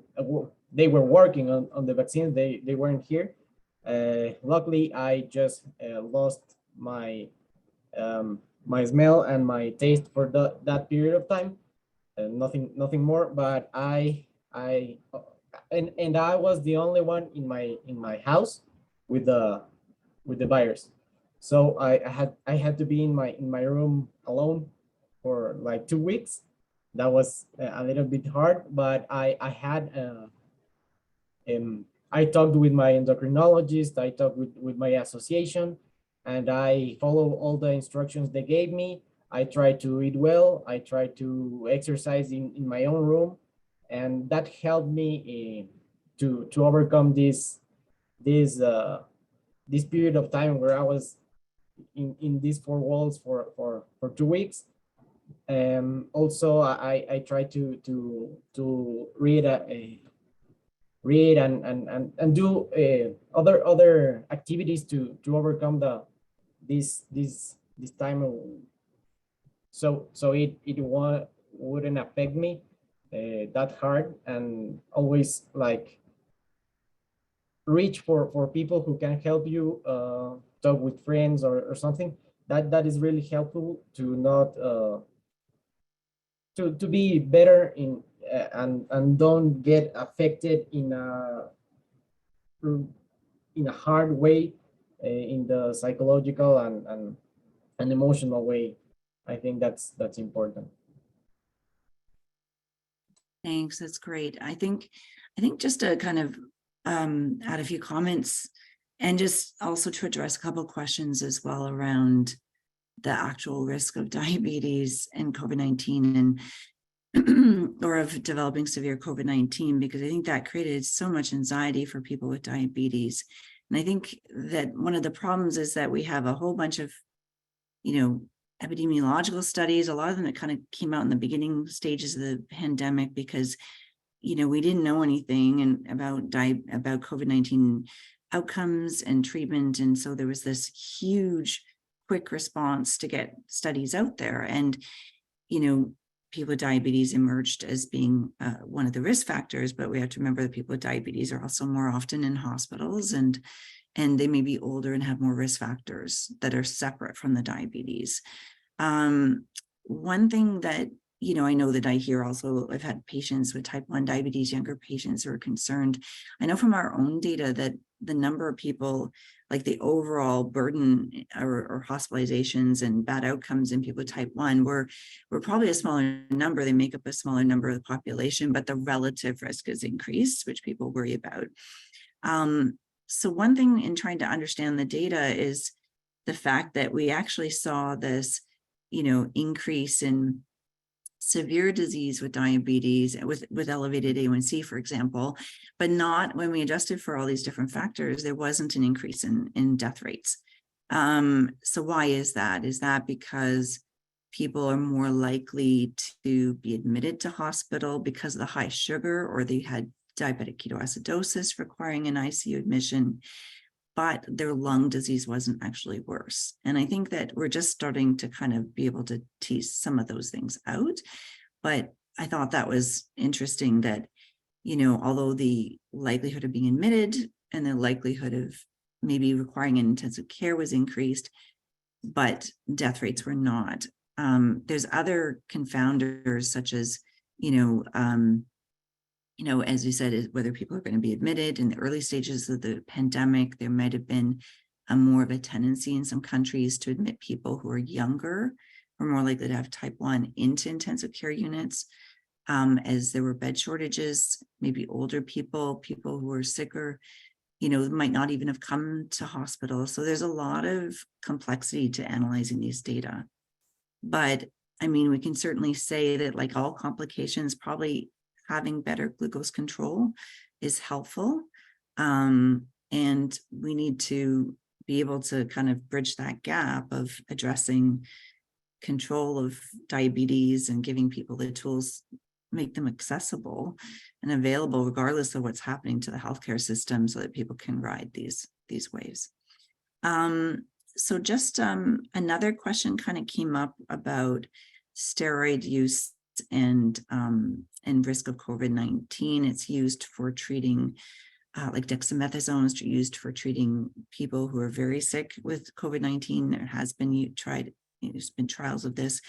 they were working on the vaccines, they weren't here. Luckily, I just lost my my smell and my taste for that period of time. Nothing more, but I was the only one in my house with the virus. So I had to be in my room alone for like 2 weeks. That was a little bit hard, but I talked with my endocrinologist, I talked with my association, and I follow all the instructions they gave me. I try to eat well, I try to exercise in my own room, and that helped me to overcome this period of time where I was in these 4 walls for 2 weeks. Also, I try to read read and do other activities to overcome this time. So it wouldn't affect me that hard, and always like reach for people who can help you, talk with friends or something. That is really helpful to not to be better in and don't get affected in a hard way, in the psychological and emotional way. I think that's important. Thanks, that's great. I think just to kind of add a few comments and just also to address a couple of questions as well around the actual risk of diabetes and COVID-19 and or of developing severe COVID-19, because I think that created so much anxiety for people with diabetes. And I think that one of the problems is that we have a whole bunch of, epidemiological studies, a lot of them that kind of came out in the beginning stages of the pandemic because, we didn't know anything about COVID-19 outcomes and treatment. And so there was this huge, quick response to get studies out there. And, people with diabetes emerged as being one of the risk factors, but we have to remember that people with diabetes are also more often in hospitals and they may be older and have more risk factors that are separate from the diabetes. One thing that, I know that I hear also, I've had patients with type 1 diabetes, younger patients who are concerned. I know from our own data that the number of people, like the overall burden or hospitalizations and bad outcomes in people with type 1, we're probably a smaller number. They make up a smaller number of the population, but the relative risk is increased, which people worry about. So one thing in trying to understand the data is the fact that we actually saw this, increase in severe disease with diabetes with elevated A1C, for example, but not when we adjusted for all these different factors, there wasn't an increase in death rates. So why is that? Is that because people are more likely to be admitted to hospital because of the high sugar, or they had diabetic ketoacidosis requiring an ICU admission, but their lung disease wasn't actually worse? And I think that we're just starting to kind of be able to tease some of those things out. But I thought that was interesting that, although the likelihood of being admitted and the likelihood of maybe requiring an intensive care was increased, but death rates were not. There's other confounders such as, as you said, is whether people are going to be admitted. In the early stages of the pandemic, there might have been more of a tendency in some countries to admit people who are younger or more likely to have type 1 into intensive care units, as there were bed shortages. Maybe older people who were sicker, might not even have come to hospital. So there's a lot of complexity to analyzing these data. But I mean, we can certainly say that, like all complications, probably having better glucose control is helpful. And we need to be able to kind of bridge that gap of addressing control of diabetes and giving people the tools, make them accessible and available regardless of what's happening to the healthcare system, so that people can ride these waves. So just another question kind of came up about steroid use and risk of COVID-19. It's used for treating, like dexamethasone is used for treating people who are very sick with COVID-19. There has been there's been trials of this,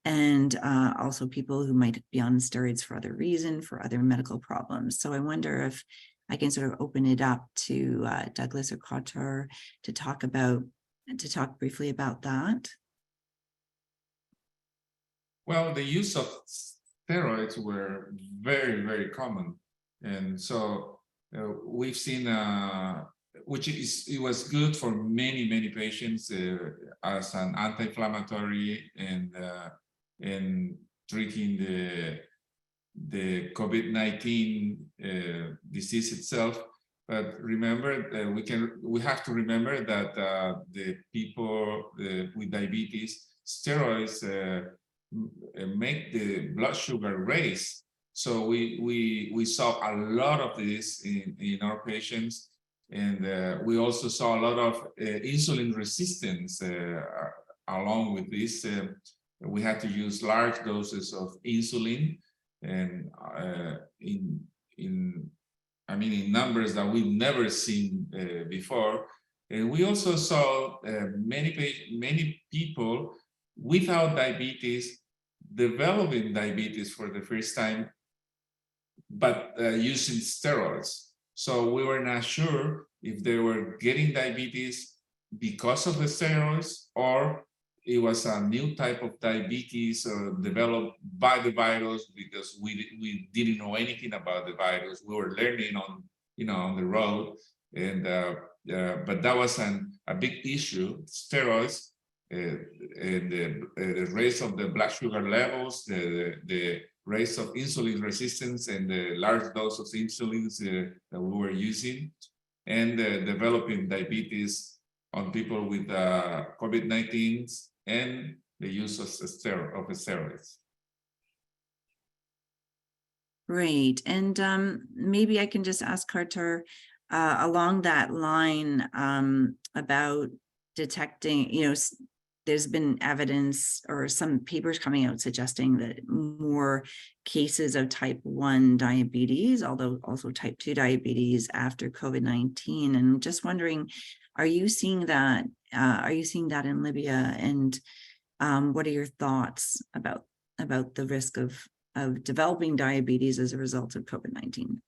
and also people who might be on steroids for other reason, for other medical problems. So I wonder if I can sort of open it up to Douglas or Qatar to talk briefly about that. Well, the use of steroids were very, very common. And so we've seen, it was good for many, many patients as an anti-inflammatory and treating the COVID-19 disease itself. But remember, we have to remember that the people with diabetes, steroids make the blood sugar raise. So we saw a lot of this in our patients, and we also saw a lot of insulin resistance along with this. We had to use large doses of insulin, and in numbers that we've never seen before. And we also saw many people without diabetes developing diabetes for the first time, but using steroids. So we were not sure if they were getting diabetes because of the steroids or it was a new type of diabetes developed by the virus, because we didn't know anything about the virus. We were learning on, on the road, and but that was a big issue. Steroids, and the raise of the blood sugar levels, the raise of insulin resistance, and the large dose of insulin that we were using, and developing diabetes on people with COVID-19 and the use of steroids. Great. And maybe I can just ask Carter along that line about detecting, there's been evidence or some papers coming out suggesting that more cases of type 1 diabetes, although also type 2 diabetes after COVID-19. And just wondering, are you seeing that? Are you seeing that in Libya? And what are your thoughts about the risk of developing diabetes as a result of COVID-19?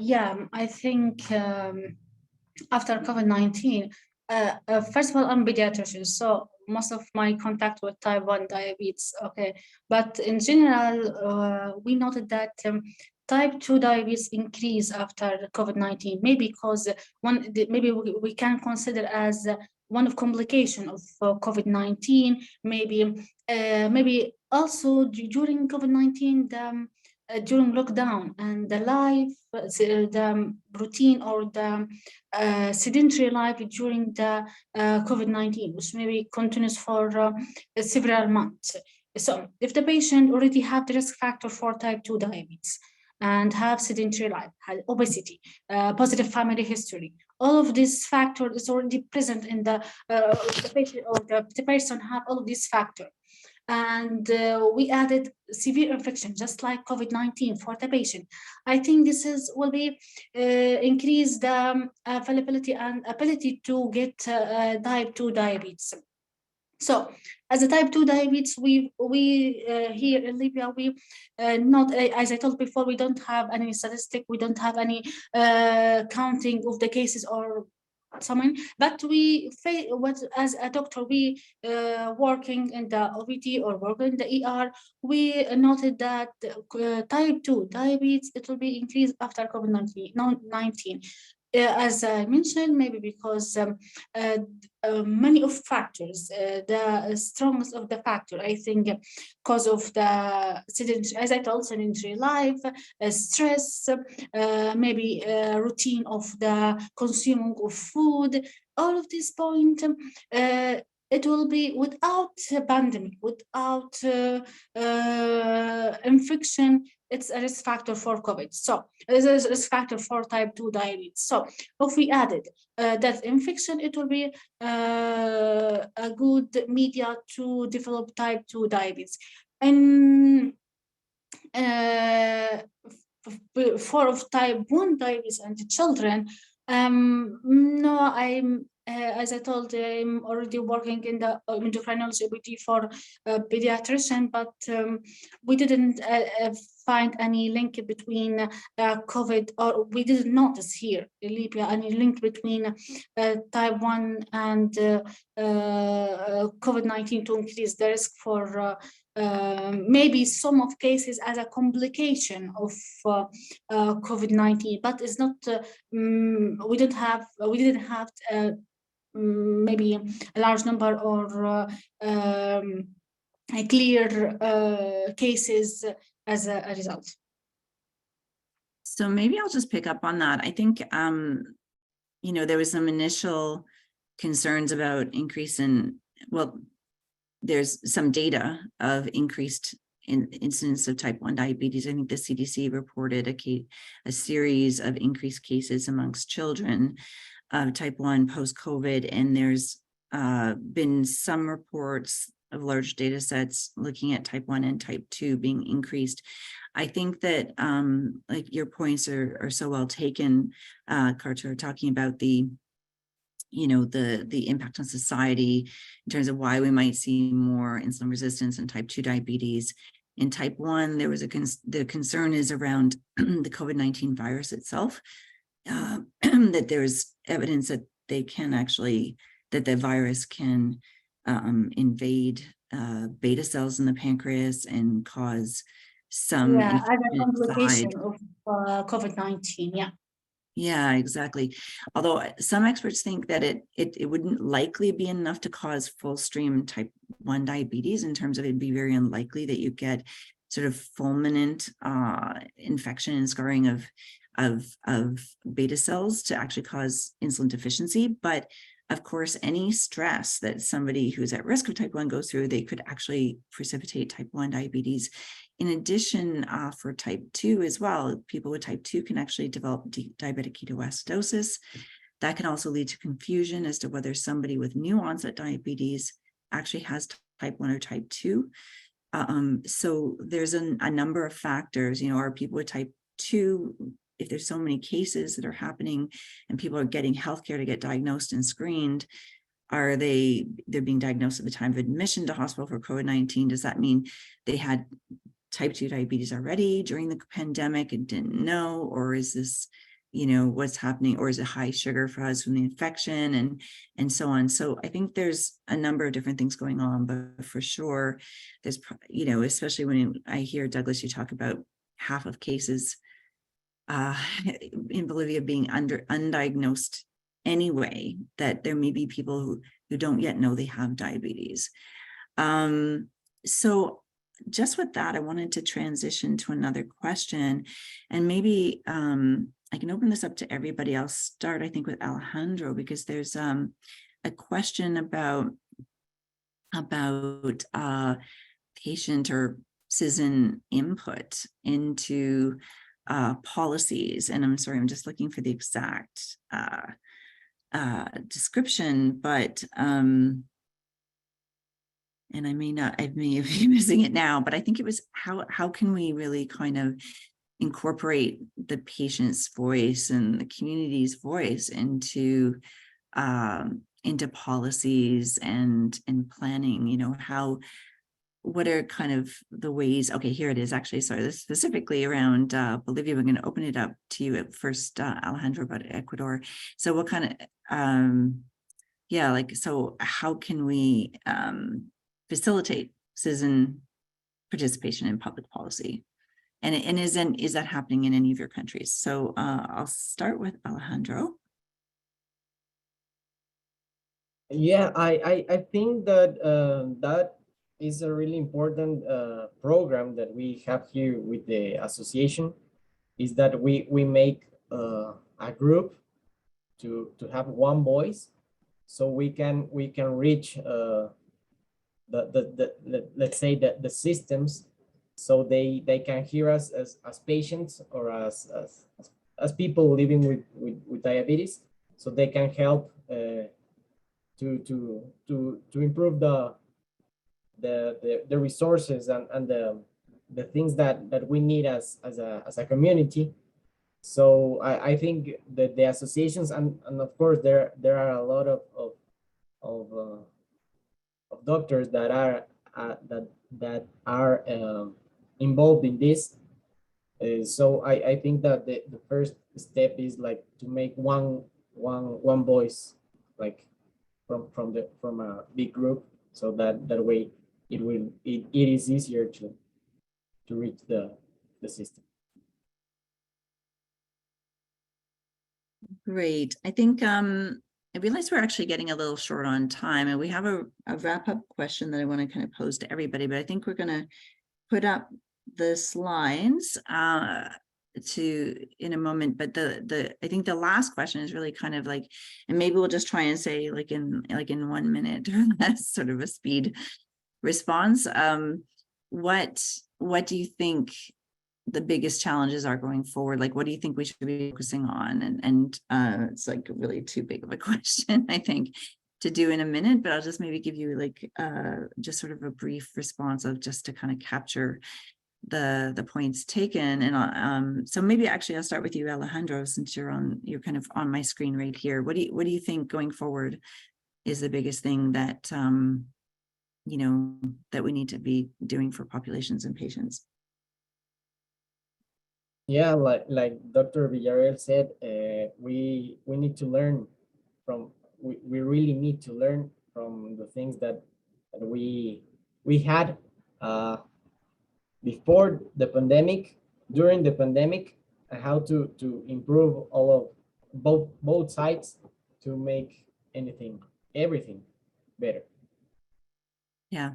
Yeah, I think after COVID-19, first of all, I'm a pediatrician, so most of my contact with type 1 diabetes, okay. But in general, we noted that type 2 diabetes increase after COVID-19, maybe because maybe we can consider as one of complication of COVID-19, maybe also during COVID-19, during lockdown and the life, the routine or the sedentary life during the COVID-19, which maybe continues for several months. So if the patient already have the risk factor for type 2 diabetes and have sedentary life, have obesity, positive family history, all of these factors is already present in the patient, or the person have all of these factors. And we added severe infection, just like COVID-19 for the patient. I think this will be increase the availability and ability to get type 2 diabetes. So, as a type 2 diabetes, we here in Libya, we not, as I told before, we don't have any statistic, we don't have any counting of the cases or someone, but as a doctor, we working in the OPD or working in the ER, we noted that type 2 diabetes, it will be increased after COVID-19. As I mentioned, maybe because many of factors, the strongest of the factor, I think, because of the sedentary, as I told, sedentary life, stress, maybe routine of the consuming of food, all of this point, it will be without pandemic, without infection. It's a risk factor for COVID. So it's a risk factor for type 2 diabetes. So if we added that infection, it will be a good media to develop type 2 diabetes. And for of type 1 diabetes and the children, no, I'm as I told, I'm already working in the endocrinology OPD for pediatrician, but we didn't find any link between COVID, or we didn't notice here in Libya any link between type 1 and COVID-19 to increase the risk for maybe some of cases as a complication of COVID-19, but it's not. We didn't have maybe a large number or a clear cases as a result. So maybe I'll just pick up on that. I think, there was some initial concerns about increase in, well, there's some data of increased incidence of type 1 diabetes. I think the CDC reported a series of increased cases amongst children of type 1 post-COVID, and there's been some reports of large data sets looking at type 1 and type 2 being increased. I think that like your points are so well taken, Carter, talking about the impact on society in terms of why we might see more insulin resistance and type 2 diabetes. In type 1, there was the concern is around the COVID-19 virus itself, that there's evidence that they can actually, that the virus can invade beta cells in the pancreas and cause some Yeah, as a infection complication side. of COVID-19. Yeah. Yeah, exactly. Although some experts think that it wouldn't likely be enough to cause full stream type 1 diabetes, in terms of it'd be very unlikely that you get sort of fulminant infection and scarring of beta cells to actually cause insulin deficiency. But of course, any stress that somebody who's at risk of type 1 goes through, they could actually precipitate type 1 diabetes. In addition, for type 2 as well, people with type 2 can actually develop diabetic ketoacidosis. That can also lead to confusion as to whether somebody with new onset diabetes actually has type 1 or type 2. So there's a number of factors, are people with type 2, if there's so many cases that are happening and people are getting healthcare to get diagnosed and screened, they're being diagnosed at the time of admission to hospital for COVID-19? Does that mean they had type 2 diabetes already during the pandemic and didn't know? Or is this, what's happening? Or is it high sugar for us from the infection and so on? So I think there's a number of different things going on, but for sure, there's, especially when I hear, Douglas, you talk about half of cases in Bolivia being undiagnosed anyway, that there may be people who don't yet know they have diabetes. So just with that, I wanted to transition to another question, and maybe I can open this up to everybody. I'll start, I think, with Alejandro, because there's a question about patient or citizen input into policies. And I'm sorry, I'm just looking for the exact description, but and I may be missing it now, but I think it was how can we really kind of incorporate the patient's voice and the community's voice into policies and planning, what are kind of the ways? Okay, here it is actually. Sorry, this is specifically around Bolivia. We're going to open it up to you at first, Alejandro, about Ecuador. So what kind of, so how can we facilitate citizen participation in public policy? And is that happening in any of your countries? So I'll start with Alejandro. Yeah, I think that that is a really important program that we have here with the association, is that we make a group to have one voice, so we can reach let's say the systems, so they can hear us as patients or as people living with diabetes, so they can help to improve the resources and the things that we need as a community. So I think that the associations and of course there are a lot of doctors that are involved in this. So I think that the first step is like to make one voice, like from a big group, so that way it is easier to reach the system. Great. I think I realize we're actually getting a little short on time, and we have a wrap-up question that I want to kind of pose to everybody, but I think we're going to put up the slides in a moment. But I think the last question is really kind of like, and maybe we'll just try and say like in 1 minute or less, sort of a speed response. What do you think the biggest challenges are going forward? Like, what do you think we should be focusing on? And it's like really too big of a question, I think, to do in a minute, but I'll just maybe give you like just sort of a brief response of just to kind of capture the points taken. And so maybe actually I'll start with you, Alejandro, since you're kind of on my screen right here. What do you think going forward is the biggest thing that that we need to be doing for populations and patients? Yeah, like Dr. Villarreal said, we need to learn from we really need to learn from the things that we had before the pandemic, during the pandemic, and how to improve all of both sides to make everything better. Yeah,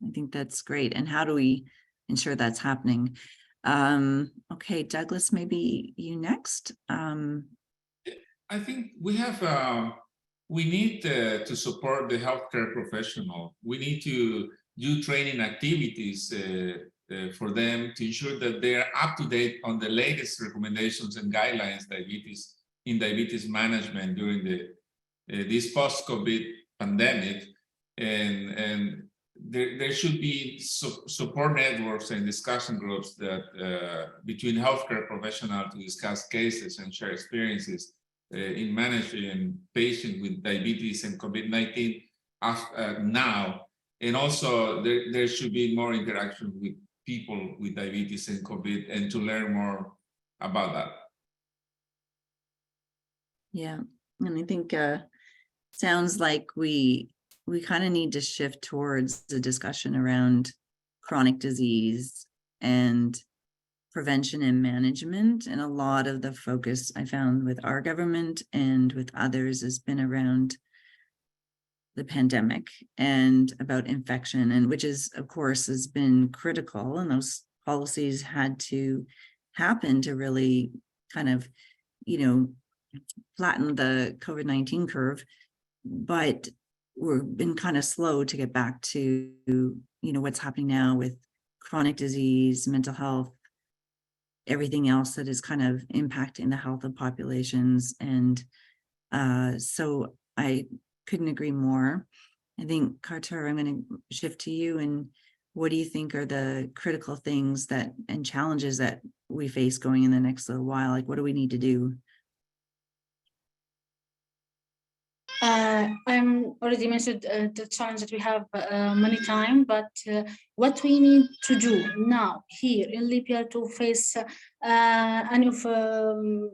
I think that's great. And how do we ensure that's happening? Okay, Douglas, maybe you next. I think we need to support the healthcare professional. We need to do training activities for them to ensure that they are up to date on the latest recommendations and guidelines in diabetes management during this post-COVID pandemic. And there should be support networks and discussion groups that between healthcare professionals to discuss cases and share experiences in managing patients with diabetes and COVID-19 now. And also there should be more interaction with people with diabetes and COVID, and to learn more about that. Yeah, and I think sounds like we kind of need to shift towards the discussion around chronic disease and prevention and management. And a lot of the focus I found with our government and with others has been around the pandemic and about infection, and which is, of course, has been critical. And those policies had to happen to really kind of, flatten the COVID-19 curve. But we've been kind of slow to get back to, what's happening now with chronic disease, mental health, everything else that is kind of impacting the health of populations. And so I couldn't agree more. I think, Carter, I'm going to shift to you. And what do you think are the critical things and challenges that we face going in the next little while? Like, what do we need to do? I'm already mentioned the challenge that we have many times, but what we need to do now here in Libya to face any of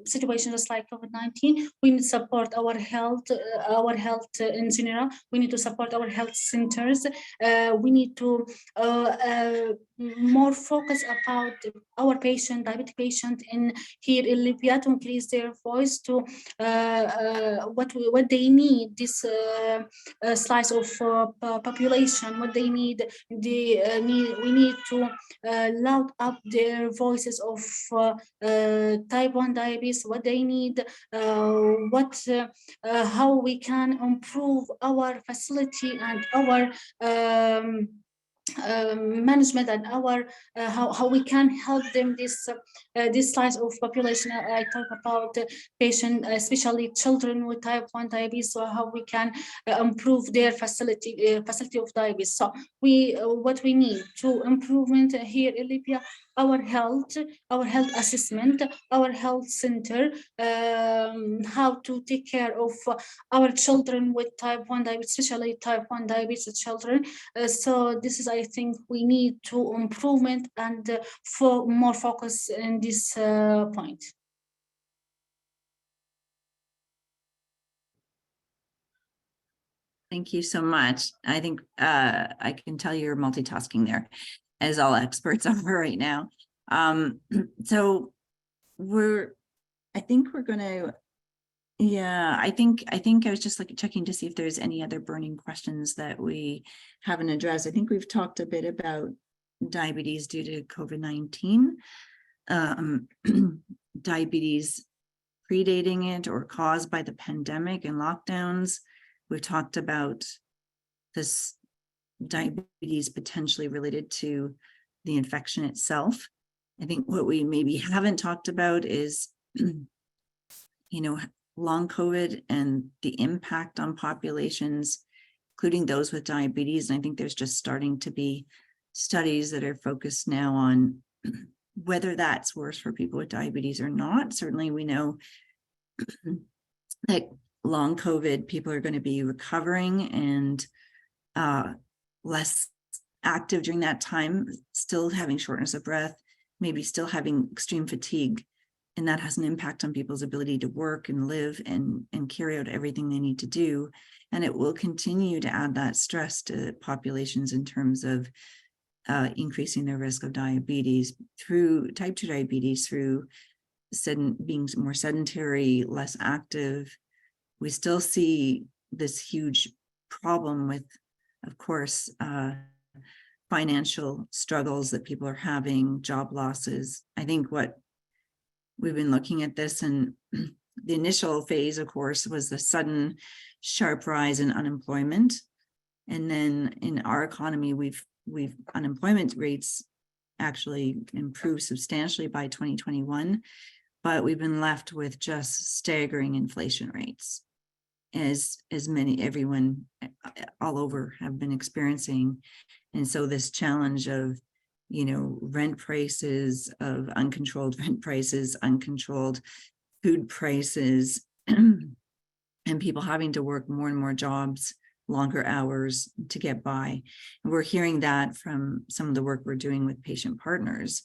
situations like COVID-19, we need to support our health in general. We need to support our health centers. We need to more focus about our diabetic patient here in Libya, to increase their voice to what they need, this slice of population, what they need. We need to loud up their voices of type 1 diabetes, what they need, how we can improve our facility and our management, and our how we can help them this slice of population. I talk about patient, especially children with type 1 diabetes, so how we can improve their facility of diabetes. So what we need to improvement here in Libya, our health assessment, our health center, how to take care of our children with type 1 diabetes, especially type 1 diabetes children. So this is, I think, we need to improvement and for more focus in this point. Thank you so much. I think I can tell you're multitasking there, as all experts are right now. So I think we're going to, I think I was just like checking to see if there's any other burning questions that we haven't addressed. I think we've talked a bit about diabetes due to COVID-19, diabetes predating it or caused by the pandemic and lockdowns. We've talked about this diabetes potentially related to the infection itself. I think what we maybe haven't talked about is, long COVID and the impact on populations, including those with diabetes. And I think there's just starting to be studies that are focused now on whether that's worse for people with diabetes or not. Certainly we know that long COVID, people are going to be recovering and less active during that time, still having shortness of breath, maybe still having extreme fatigue. And that has an impact on people's ability to work and live and carry out everything they need to do. And it will continue to add that stress to populations in terms of increasing their risk of diabetes through type 2 diabetes, through being more sedentary, less active. We still see this huge problem with, of course, financial struggles that people are having, job losses. I think what we've been looking at this, and the initial phase, of course, was the sudden sharp rise in unemployment. And then in our economy, we've unemployment rates actually improved substantially by 2021, but we've been left with just staggering inflation rates, as everyone all over have been experiencing. And so this challenge of, rent prices, of uncontrolled rent prices, uncontrolled food prices, and people having to work more and more jobs, longer hours to get by. And we're hearing that from some of the work we're doing with patient partners.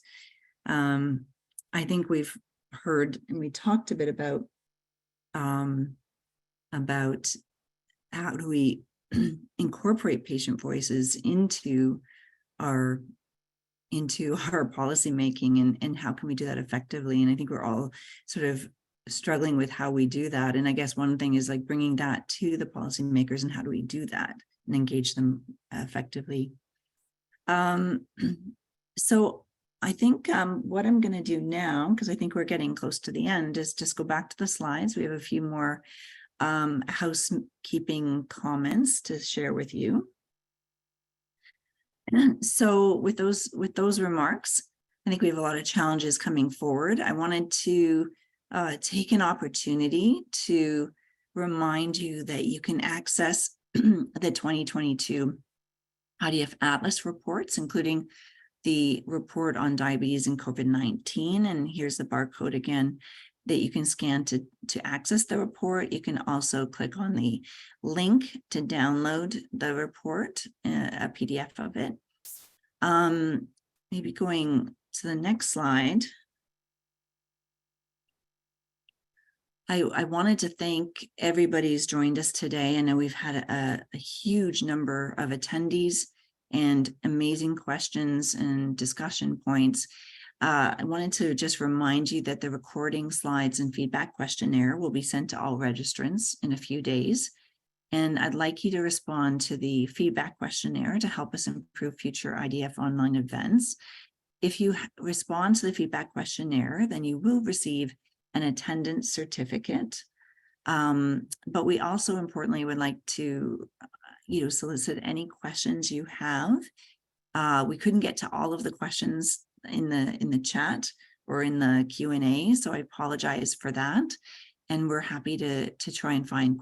I think we've heard, and we talked a bit about how do we incorporate patient voices into our policy making, and how can we do that effectively. And I think we're all sort of struggling with how we do that. And I guess one thing is like bringing that to the policymakers, and how do we do that and engage them effectively. So I think what I'm going to do now, because I think we're getting close to the end, is just go back to the slides. We have a few more housekeeping comments to share with you. So with those remarks, I think we have a lot of challenges coming forward. I wanted to take an opportunity to remind you that you can access the 2022 IDF Atlas reports, including the report on diabetes and COVID-19. And here's the barcode again that you can scan to access the report. You can also click on the link to download the report, a PDF of it. Maybe going to the next slide. I wanted to thank everybody who's joined us today. I know we've had a huge number of attendees and amazing questions and discussion points. I wanted to just remind you that the recording, slides, and feedback questionnaire will be sent to all registrants in a few days. And I'd like you to respond to the feedback questionnaire to help us improve future IDF online events. If you respond to the feedback questionnaire, then you will receive an attendance certificate. But we also importantly would like to solicit any questions you have. We couldn't get to all of the questions in the chat or in the Q&A, so I apologize for that. And we're happy to try and find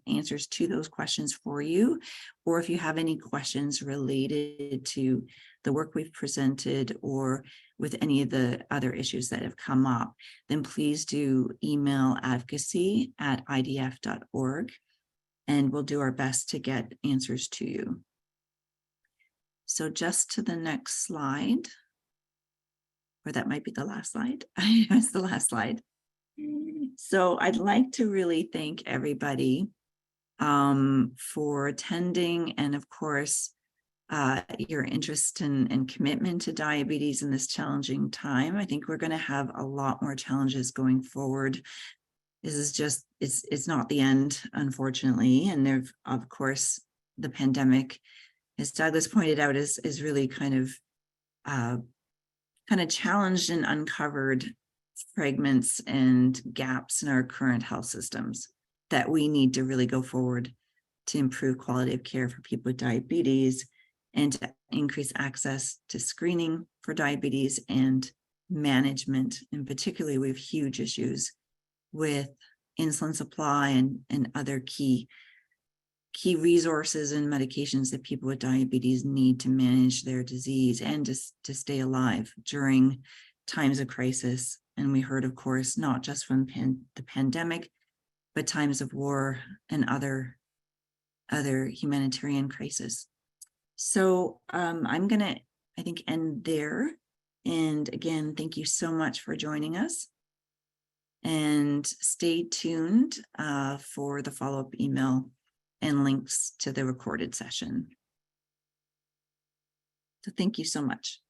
answers to those questions for you. Or if you have any questions related to the work we've presented or with any of the other issues that have come up, then please do email advocacy@idf.org, and we'll do our best to get answers to you. So just to the next slide, or that might be the last slide. It's the last slide. So I'd like to really thank everybody for attending, and of course, your interest and commitment to diabetes in this challenging time. I think we're going to have a lot more challenges going forward. This is just, it's not the end, unfortunately. And there's, of course, the pandemic, as Douglas pointed out, is really kind of challenged and uncovered fragments and gaps in our current health systems that we need to really go forward to improve quality of care for people with diabetes and to increase access to screening for diabetes and management. And particularly, we have huge issues with insulin supply and other key resources and medications that people with diabetes need to manage their disease and to stay alive during times of crisis. And we heard, of course, not just from the pandemic, but times of war and other humanitarian crises. So I'm going to, I think, end there. And again, thank you so much for joining us. And stay tuned for the follow-up email and links to the recorded session. So thank you so much.